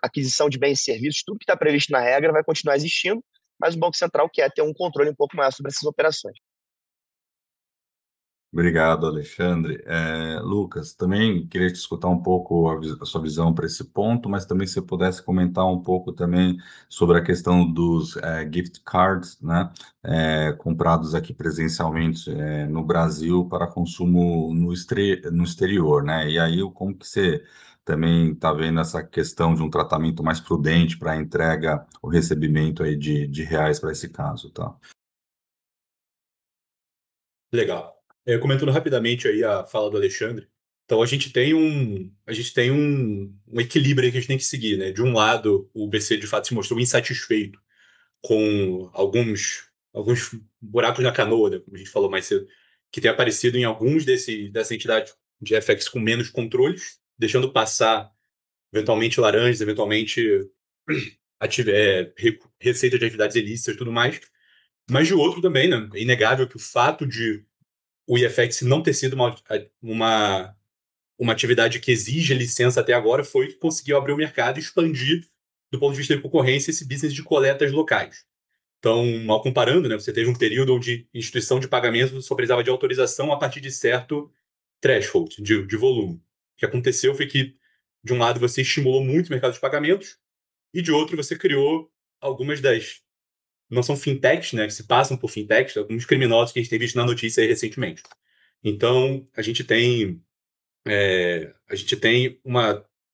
aquisição de bens e serviços, tudo que está previsto na regra vai continuar existindo, mas o Banco Central quer ter um controle um pouco maior sobre essas operações. Obrigado, Alexandre. Lucas, também queria te escutar um pouco a sua visão para esse ponto, mas também se você pudesse comentar um pouco também sobre a questão dos gift cards, né, comprados aqui presencialmente no Brasil para consumo no exterior, né? E aí, como que você também está vendo essa questão de um tratamento mais prudente para a entrega, o recebimento aí de reais para esse caso, tá? Legal. Comentando rapidamente aí a fala do Alexandre, então a gente tem um equilíbrio aí que a gente tem que seguir, né? De um lado, o BC de fato se mostrou insatisfeito com alguns buracos na canoa, né, como a gente falou mais cedo, que tem aparecido em alguns dessa entidade de FX com menos controles, deixando passar eventualmente laranjas, eventualmente receita de atividades ilícitas e tudo mais. Mas de outro também, né? É inegável que o fato de o IFX não ter sido uma atividade que exige licença até agora foi que conseguiu abrir o mercado e expandir do ponto de vista de concorrência, esse business de coletas locais. Então, mal comparando, né, você teve um período onde instituição de pagamento só precisava de autorização a partir de certo threshold de volume. O que aconteceu foi que, de um lado, você estimulou muito o mercado de pagamentos e, de outro, você criou algumas das... Não são fintechs, né, que se passam por fintechs, alguns criminosos que a gente tem visto na notícia aí recentemente. Então, a gente tem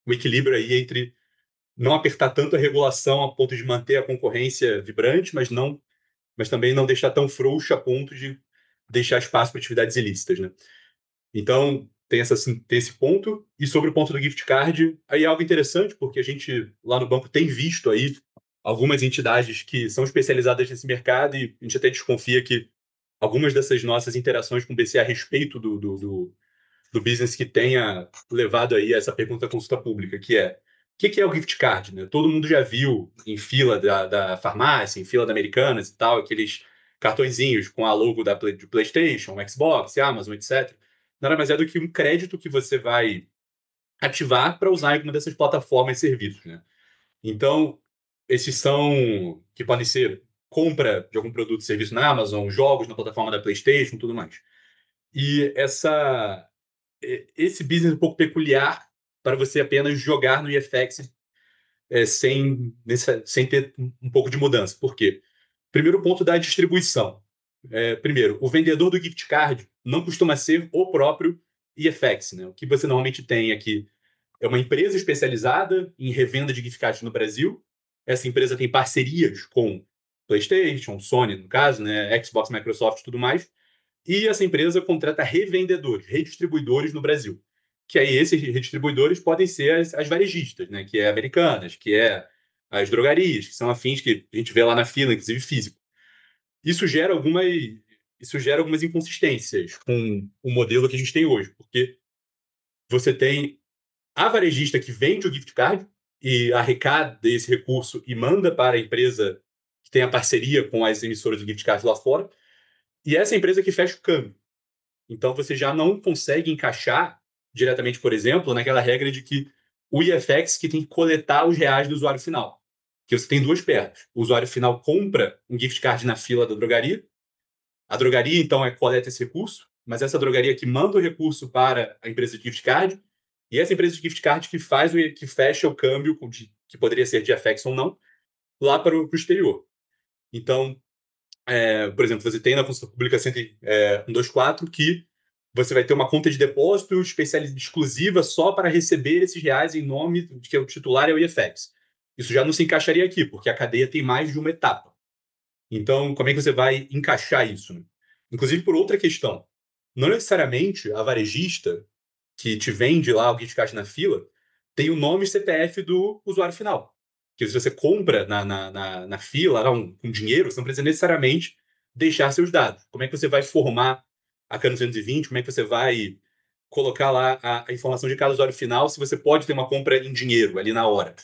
um equilíbrio aí entre não apertar tanto a regulação a ponto de manter a concorrência vibrante, mas também não deixar tão frouxa a ponto de deixar espaço para atividades ilícitas, né? Então, tem esse ponto. E sobre o ponto do gift card, aí é algo interessante, porque a gente, lá no banco, tem visto aí algumas entidades que são especializadas nesse mercado e a gente até desconfia que algumas dessas nossas interações com o BC a respeito do business que tenha levado aí a essa pergunta da consulta pública, que é: o que é o gift card, né? Todo mundo já viu em fila da farmácia, em fila da Americanas e tal, aqueles cartõezinhos com a logo do PlayStation, Xbox, Amazon, etc. Nada mais é do que um crédito que você vai ativar para usar em alguma dessas plataformas e serviços, né? Então, esses são que podem ser compra de algum produto e serviço na Amazon, jogos na plataforma da PlayStation, tudo mais. E esse business é um pouco peculiar para você apenas jogar no IFX sem ter um pouco de mudança. Por quê? Primeiro ponto da distribuição. Primeiro, o vendedor do gift card não costuma ser o próprio IFX, né? O que você normalmente tem aqui é uma empresa especializada em revenda de gift cards no Brasil. Essa empresa tem parcerias com PlayStation, Sony, no caso, né? Xbox, Microsoft e tudo mais. E essa empresa contrata revendedores, redistribuidores no Brasil. Que aí esses redistribuidores podem ser as varejistas, né? Que é Americanas, que é as drogarias, que são afins que a gente vê lá na fila, inclusive físico. Isso gera algumas inconsistências com o modelo que a gente tem hoje, porque você tem a varejista que vende o gift card e arrecada esse recurso e manda para a empresa que tem a parceria com as emissoras do gift card lá fora, e essa empresa que fecha o câmbio. Então, você já não consegue encaixar diretamente, por exemplo, naquela regra de que o IFX que tem que coletar os reais do usuário final. Que você tem duas pernas. O usuário final compra um gift card na fila da drogaria. A drogaria, então, coleta esse recurso, mas essa drogaria que manda o recurso para a empresa de gift card, e essa empresa de gift card que fecha o câmbio, que poderia ser de FX ou não, lá para o exterior. Então, por exemplo, você tem na consulta pública 124 que você vai ter uma conta de depósito exclusiva só para receber esses reais em nome de que o titular é o IFX. Isso já não se encaixaria aqui, porque a cadeia tem mais de uma etapa. Então, como é que você vai encaixar isso, né? Inclusive por outra questão. Não necessariamente a varejista que te vende lá o gift card na fila tem o nome e CPF do usuário final. Que se você compra na fila com dinheiro, você não precisa necessariamente deixar seus dados. Como é que você vai formar a CAN 220? Como é que você vai colocar lá a informação de cada usuário final se você pode ter uma compra em dinheiro ali na hora?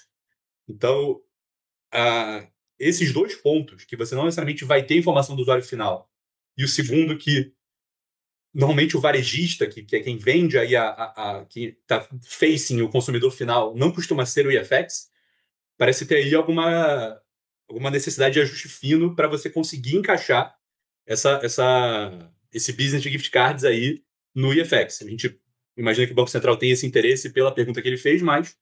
Então, esses dois pontos, que você não necessariamente vai ter informação do usuário final, e o segundo, que normalmente o varejista, que é quem vende aí que está facing o consumidor final, não costuma ser o IFX, parece ter aí alguma necessidade de ajuste fino para você conseguir encaixar esse business de gift cards aí no IFX. A gente imagina que o Banco Central tem esse interesse pela pergunta que ele fez, mas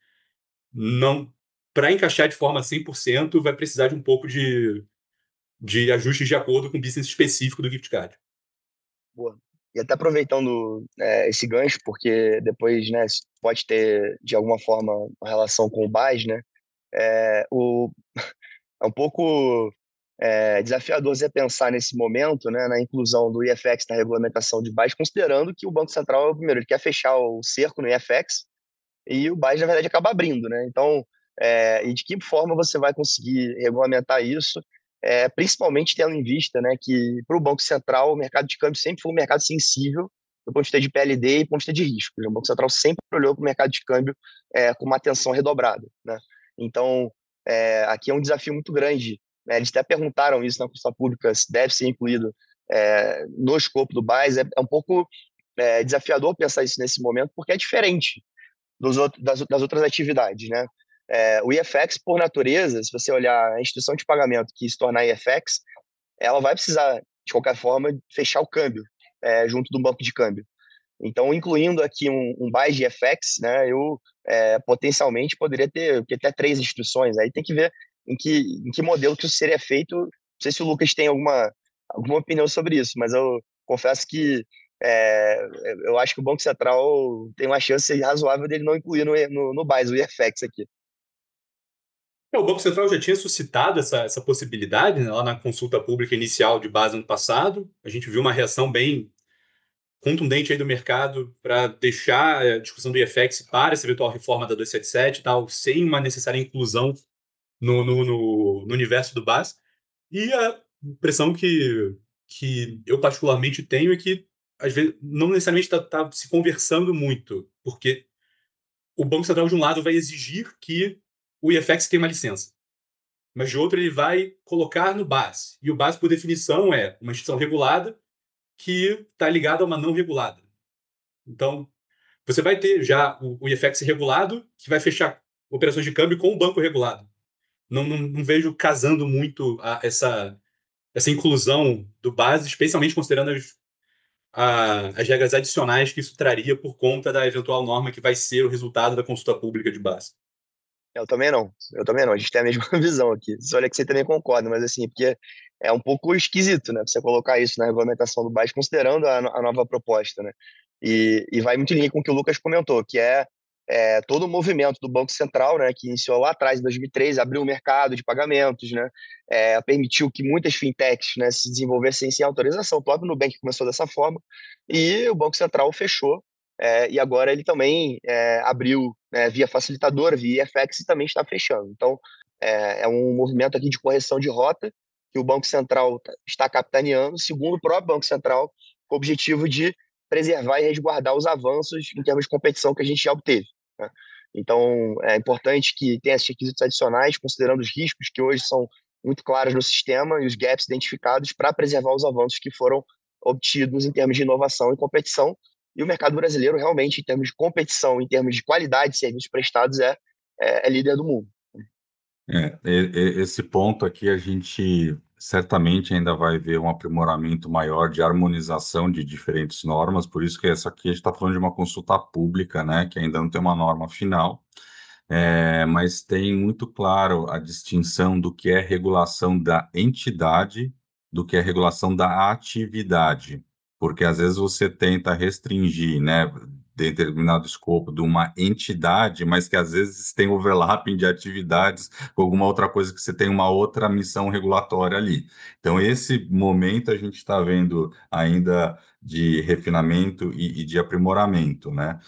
não, para encaixar de forma 100%, vai precisar de um pouco de ajustes de acordo com o business específico do gift card. Boa. E até aproveitando esse gancho, porque depois, né, pode ter, de alguma forma, uma relação com o BAS, né? É um pouco desafiador você pensar nesse momento, né, na inclusão do IFX na regulamentação de BAS, considerando que o Banco Central, primeiro, ele quer fechar o cerco no IFX e o BAS, na verdade, acaba abrindo, né? Então, e de que forma você vai conseguir regulamentar isso, principalmente tendo em vista, né, que para o Banco Central o mercado de câmbio sempre foi um mercado sensível do ponto de vista de PLD e do ponto de vista de risco. O Banco Central sempre olhou para o mercado de câmbio com uma atenção redobrada, né? Então, aqui é um desafio muito grande, né? Eles até perguntaram isso na consulta pública, se deve ser incluído no escopo do BAS. É um pouco desafiador pensar isso nesse momento, porque é diferente das outras atividades, né? O IFX, por natureza, se você olhar a instituição de pagamento que se tornar IFX, ela vai precisar, de qualquer forma, fechar o câmbio junto do banco de câmbio. Então, incluindo aqui um buy de FX, né, eu potencialmente poderia ter até 3 instituições. Aí tem que ver em que modelo que isso seria feito. Não sei se o Lucas tem alguma opinião sobre isso, mas eu confesso que é, eu acho que o Banco Central tem uma chance razoável dele não incluir no buy o IFX aqui. O Banco Central já tinha suscitado essa possibilidade, né, lá na consulta pública inicial de base ano passado. A gente viu uma reação bem contundente aí do mercado para deixar a discussão do IFX para essa eventual reforma da 277 e tal, sem uma necessária inclusão no universo do BAS. E a impressão que eu particularmente tenho é que, às vezes, não necessariamente está se conversando muito, porque o Banco Central, de um lado, vai exigir que o IFX tenha uma licença, mas de outro ele vai colocar no BAS. E o BAS, por definição, é uma instituição regulada que está ligada a uma não regulada. Então, você vai ter já o IFX regulado, que vai fechar operações de câmbio com o banco regulado. Não vejo casando muito essa inclusão do base, especialmente considerando as regras adicionais que isso traria por conta da eventual norma que vai ser o resultado da consulta pública de base. Eu também não. Eu também não. A gente tem a mesma visão aqui. Olha que você também concorda, mas assim, porque é um pouco esquisito, né? Você colocar isso na regulamentação do BAS, considerando a nova proposta, né? E vai muito em linha com o que o Lucas comentou, que todo o movimento do Banco Central, né, que iniciou lá atrás, em 2003, abriu o mercado de pagamentos, né, permitiu que muitas fintechs, né, se desenvolvessem sem autorização. O próprio Nubank começou dessa forma, e o Banco Central fechou, e agora ele também abriu, né, via facilitadora, via FX, e também está fechando. Então, é um movimento aqui de correção de rota que o Banco Central está capitaneando, segundo o próprio Banco Central, com o objetivo de preservar e resguardar os avanços em termos de competição que a gente já obteve, né? Então, é importante que tenha esses requisitos adicionais, considerando os riscos que hoje são muito claros no sistema e os gaps identificados para preservar os avanços que foram obtidos em termos de inovação e competição. E o mercado brasileiro, realmente, em termos de competição, em termos de qualidade de serviços prestados, é líder do mundo. Esse ponto aqui a gente certamente ainda vai ver um aprimoramento maior de harmonização de diferentes normas, por isso que essa aqui a gente está falando de uma consulta pública, né, que ainda não tem uma norma final. Mas tem muito claro a distinção do que é regulação da entidade do que é regulação da atividade, porque às vezes você tenta restringir, né, determinado escopo de uma entidade, mas que às vezes tem overlapping de atividades com alguma outra coisa que você tem uma outra missão regulatória ali. Então, esse momento a gente está vendo ainda de refinamento e de aprimoramento, né?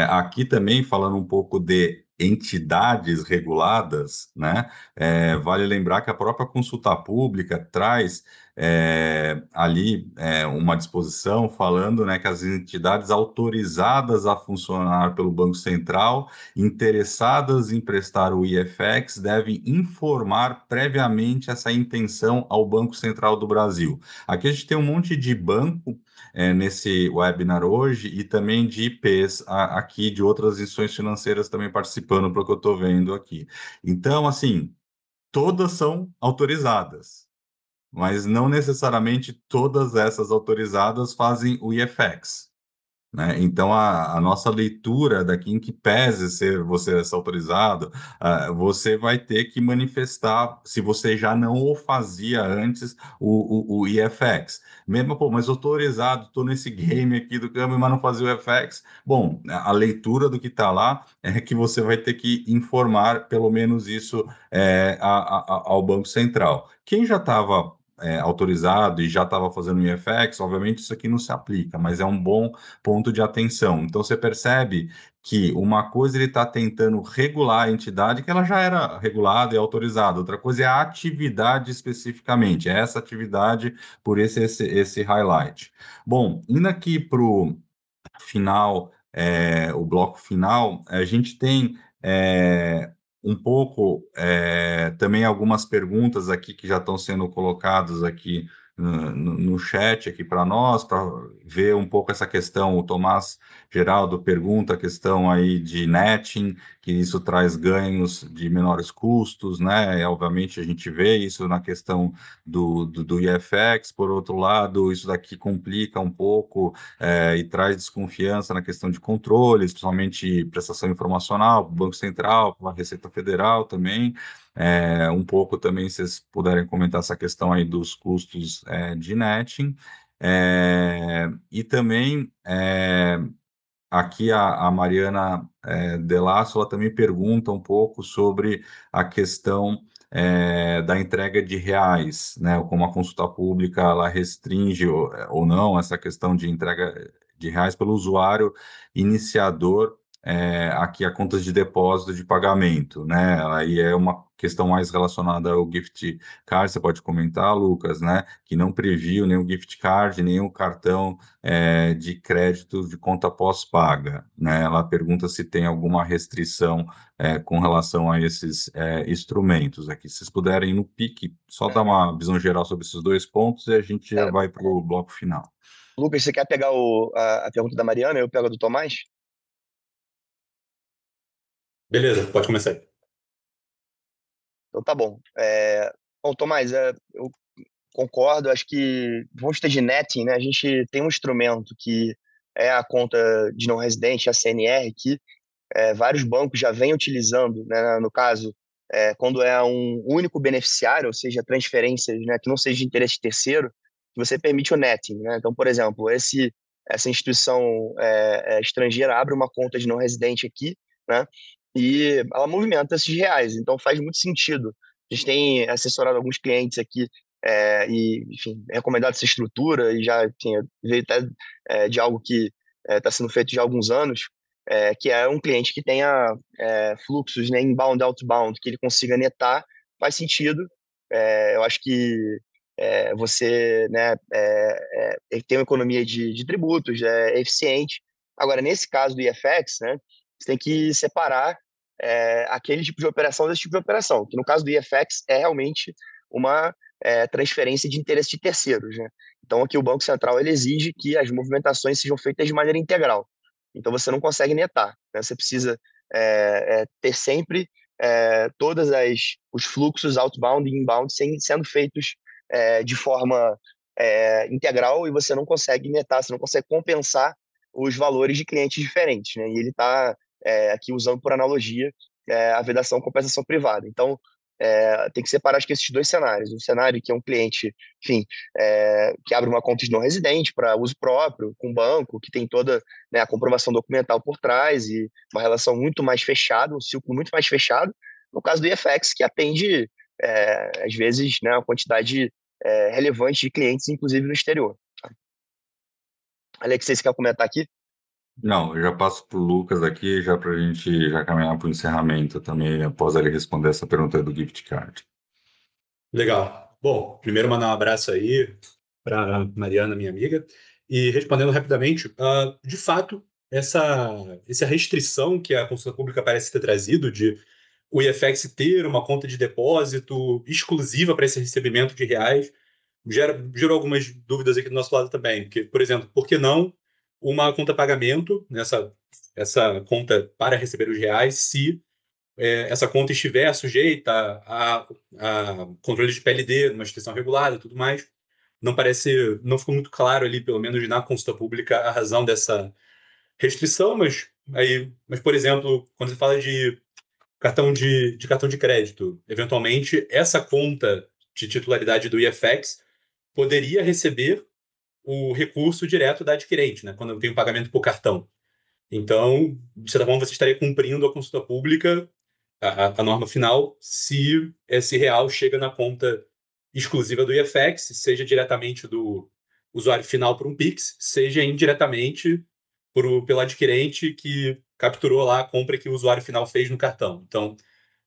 Aqui também falando um pouco de entidades reguladas, né? Vale lembrar que a própria consulta pública traz ali uma disposição falando, né, que as entidades autorizadas a funcionar pelo Banco Central, interessadas em prestar o IFX, devem informar previamente essa intenção ao Banco Central do Brasil. Aqui a gente tem um monte de banco nesse webinar hoje e também de IPs aqui de outras instituições financeiras também participando, pelo que eu estou vendo aqui. Então, assim, todas são autorizadas, mas não necessariamente todas essas autorizadas fazem o IFX, né? Então, a nossa leitura daqui, em que pese você ser autorizado, você vai ter que manifestar, se você já não o fazia antes, o IFX. Mesmo, pô, mas eu estou autorizado, estou nesse game aqui do câmbio, mas não fazia o IFX. Bom, a leitura do que está lá é que você vai ter que informar, pelo menos isso, ao Banco Central. Quem já estava autorizado e já estava fazendo o IFX, obviamente isso aqui não se aplica, mas é um bom ponto de atenção. Então você percebe que uma coisa ele está tentando regular a entidade que ela já era regulada e autorizada, outra coisa é a atividade especificamente, é essa atividade por esse highlight. Bom, indo aqui para o final, o bloco final, a gente tem um pouco também algumas perguntas aqui que já estão sendo colocadas aqui no chat aqui para nós, para ver um pouco essa questão. O Tomás Geraldo pergunta a questão aí de netting, que isso traz ganhos de menores custos, né? Obviamente a gente vê isso na questão do IFX. Por outro lado, isso daqui complica um pouco e traz desconfiança na questão de controles, principalmente prestação informacional, Banco Central, a Receita Federal também. Um pouco também, se vocês puderem comentar essa questão aí dos custos de netting. E também aqui a Mariana Delasso, ela também pergunta um pouco sobre a questão da entrega de reais, né? Como a consulta pública ela restringe ou não essa questão de entrega de reais pelo usuário iniciador aqui a contas de depósito de pagamento, né? Aí é uma questão mais relacionada ao gift card, você pode comentar, Lucas, né? Que não previu nem o gift card, nem o cartão de crédito de conta pós-paga, né? Ela pergunta se tem alguma restrição com relação a esses instrumentos aqui. Se vocês puderem, no pique, só dar uma visão geral sobre esses dois pontos e a gente já É, vai para o bloco final. Lucas, você quer pegar a pergunta da Mariana? Eu pego a do Tomás? Beleza, pode começar aí. Então tá bom. Bom, Tomás, eu concordo. Acho que vamos ter de netting, né? A gente tem um instrumento que é a conta de não residente, a CNR, que vários bancos já vêm utilizando, né? No caso, quando é um único beneficiário, ou seja, transferências, né, que não seja de interesse terceiro, que você permite o netting, né? Então, por exemplo, essa instituição estrangeira abre uma conta de não residente aqui, né? E ela movimenta esses reais, então faz muito sentido. A gente tem assessorado alguns clientes aqui e, enfim, recomendado essa estrutura e já, enfim, veio até de algo que está sendo feito já há alguns anos, que é um cliente que tenha fluxos, né, inbound, outbound, que ele consiga netar, faz sentido. Eu acho que você, né, tem uma economia de tributos, é eficiente. Agora, nesse caso do IFX, né, você tem que separar aquele tipo de operação desse tipo de operação, que no caso do IFX é realmente uma transferência de interesse de terceiros, né? Então, aqui o Banco Central ele exige que as movimentações sejam feitas de maneira integral. Então você não consegue netar, né? Você precisa ter sempre todas os fluxos outbound e inbound sendo feitos de forma integral e você não consegue netar, você não consegue compensar os valores de clientes diferentes, né? E ele está aqui usando por analogia a vedação compensação privada. Então tem que separar acho que esses dois cenários. Um cenário que é um cliente, enfim, que abre uma conta de não residente para uso próprio, com banco, que tem toda, né, a comprovação documental por trás e uma relação muito mais fechada, um ciclo muito mais fechado. No caso do IFX, que atende, às vezes, né, uma quantidade relevante de clientes, inclusive no exterior. Tá? Alexei, você quer comentar aqui? Não, eu já passo para o Lucas aqui, já para a gente já caminhar para o encerramento também, após ele responder essa pergunta do gift card. Legal. Bom, primeiro mandar um abraço aí para Mariana, minha amiga. E respondendo rapidamente, de fato, essa restrição que a consulta pública parece ter trazido de o IFX ter uma conta de depósito exclusiva para esse recebimento de reais gerou algumas dúvidas aqui do nosso lado também. Porque, por exemplo, por que não uma conta pagamento essa conta para receber os reais se essa conta estiver sujeita a controle de PLD, numa instituição regulada e tudo mais? Não ficou muito claro ali, pelo menos na consulta pública, a razão dessa restrição, mas por exemplo, quando você fala de cartão de crédito, eventualmente essa conta de titularidade do IFX poderia receber o recurso direto da adquirente, né, quando tem um pagamento por cartão. Então, de certa forma, você estaria cumprindo a consulta pública, a norma final, se esse real chega na conta exclusiva do IFX, seja diretamente do usuário final por um Pix, seja indiretamente pelo adquirente que capturou lá a compra que o usuário final fez no cartão. Então,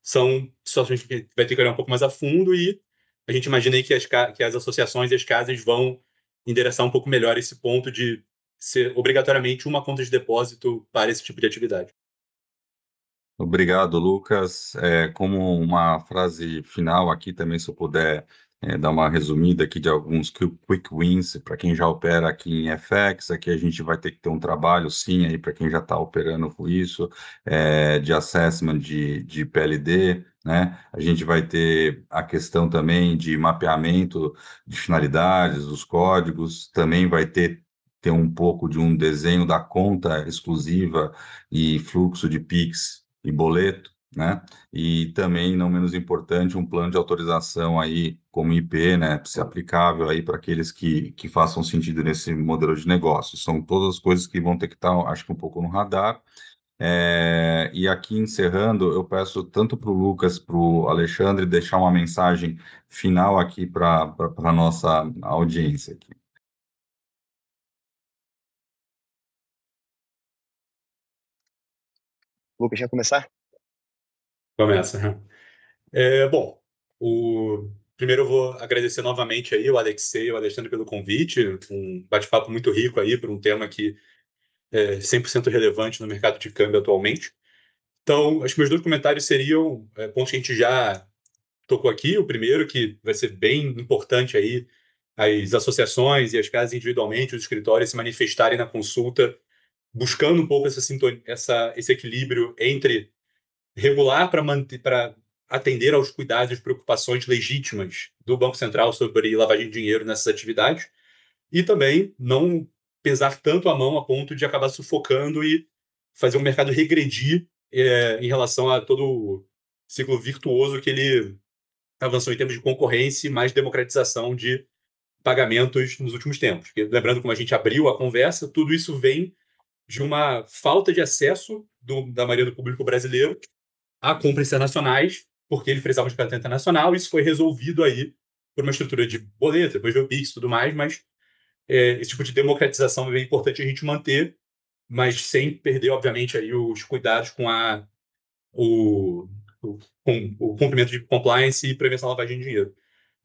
são situações que vai ter que olhar um pouco mais a fundo e a gente imagina aí que as associações e as casas vão endereçar um pouco melhor esse ponto de ser obrigatoriamente uma conta de depósito para esse tipo de atividade. Obrigado, Lucas. Como uma frase final aqui também, se eu puder dar uma resumida aqui de alguns quick wins para quem já opera aqui em FX. Aqui a gente vai ter que ter um trabalho, sim, aí para quem já está operando com isso, de assessment de PLD, né? A gente vai ter a questão também de mapeamento de finalidades, dos códigos, também vai ter um pouco de um desenho da conta exclusiva e fluxo de Pix e boleto, né? E também, não menos importante, um plano de autorização aí como IP, né, se aplicável aí para aqueles que façam sentido nesse modelo de negócio. São todas as coisas que vão ter que estar, acho que um pouco no radar. E aqui encerrando, eu peço tanto para o Lucas, para o Alexandre, deixar uma mensagem final aqui para a nossa audiência aqui. Lucas, quer começar? Começa, né? Bom, primeiro eu vou agradecer novamente aí o Alexei e o Alexandre pelo convite, um bate-papo muito rico aí para um tema que é 100% relevante no mercado de câmbio atualmente. Então, acho que meus dois comentários seriam pontos que a gente já tocou aqui. O primeiro, que vai ser bem importante aí, as associações e as casas individualmente, os escritórios se manifestarem na consulta, buscando um pouco essa sintonia, esse equilíbrio entre regular para manter, para atender aos cuidados e preocupações legítimas do Banco Central sobre lavagem de dinheiro nessas atividades, e também não pesar tanto a mão a ponto de acabar sufocando e fazer o mercado regredir em relação a todo o ciclo virtuoso que ele avançou em termos de concorrência e mais democratização de pagamentos nos últimos tempos. Porque, lembrando como a gente abriu a conversa, tudo isso vem de uma falta de acesso da maioria do público brasileiro a compras internacionais, porque ele precisava de cartão internacional. Isso foi resolvido aí por uma estrutura de boleto, depois veio o Pix e tudo mais, mas esse tipo de democratização é bem importante a gente manter, mas sem perder, obviamente, aí os cuidados com o, com o cumprimento de compliance e prevenção da lavagem de dinheiro.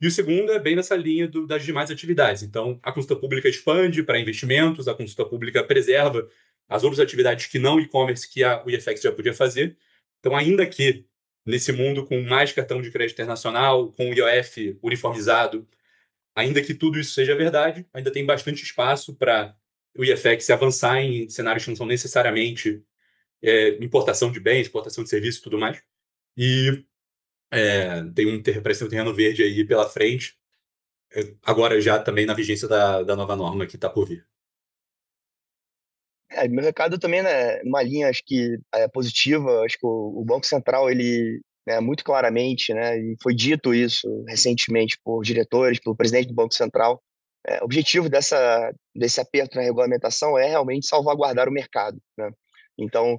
E o segundo é bem nessa linha das demais atividades. Então, a consulta pública expande para investimentos, a consulta pública preserva as outras atividades que não e-commerce que o IFX já podia fazer. Então, ainda que nesse mundo com mais cartão de crédito internacional, com o IOF uniformizado, ainda que tudo isso seja verdade, ainda tem bastante espaço para o IFX avançar em cenários que não são necessariamente importação de bens, exportação de serviços e tudo mais. E parece um terreno verde aí pela frente, agora já também na vigência da nova norma que está por vir. Meu recado também, né, numa linha, acho que positiva. Acho que o Banco Central, ele, né, muito claramente, né, e foi dito isso recentemente por diretores, pelo presidente do Banco Central, o objetivo desse aperto na regulamentação é realmente salvaguardar o mercado, né? Então,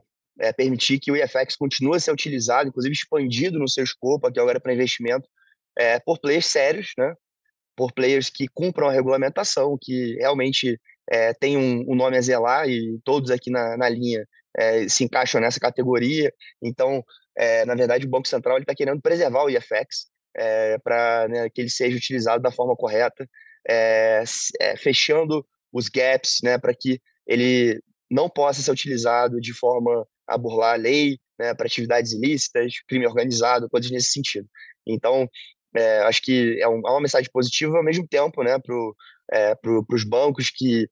permitir que o IFX continue a ser utilizado, inclusive expandido no seu escopo, aqui agora para investimento, por players sérios, né? Por players que cumpram a regulamentação, que realmente têm um nome a zelar, e todos aqui na linha se encaixam nessa categoria. Então, na verdade, o Banco Central está querendo preservar o IFX para, né, que ele seja utilizado da forma correta, fechando os gaps, né, para que ele não possa ser utilizado de forma a burlar a lei, né, para atividades ilícitas, crime organizado, coisas nesse sentido. Então, acho que é uma mensagem positiva. Ao mesmo tempo, né, para os bancos que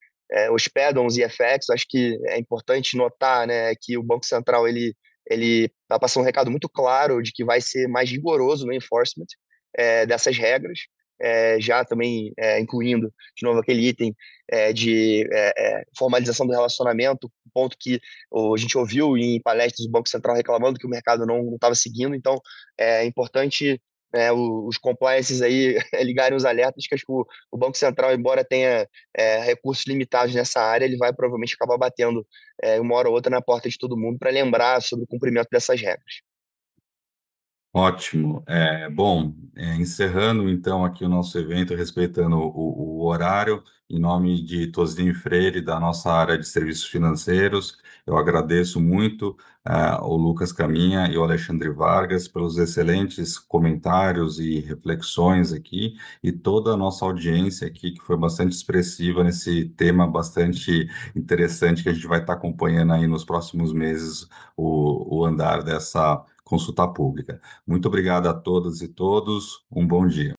hospedam os IFX. Acho que é importante notar, né, que o Banco Central ele está passando um recado muito claro de que vai ser mais rigoroso no enforcement dessas regras, já também incluindo, de novo, aquele item de formalização do relacionamento, ponto que a gente ouviu em palestras do Banco Central reclamando que o mercado não estava seguindo. Então, é importante os compliances aí ligarem os alertas, que acho que o Banco Central, embora tenha recursos limitados nessa área, ele vai provavelmente acabar batendo uma hora ou outra na porta de todo mundo para lembrar sobre o cumprimento dessas regras. Ótimo. Bom, encerrando então aqui o nosso evento, respeitando o horário, em nome de Tosini Freire, da nossa área de serviços financeiros, eu agradeço muito o Lucas Caminha e o Alexandre Vargas pelos excelentes comentários e reflexões aqui, e toda a nossa audiência aqui, que foi bastante expressiva nesse tema bastante interessante, que a gente vai estar acompanhando aí nos próximos meses o andar dessa consulta pública. Muito obrigado a todas e todos. Um bom dia.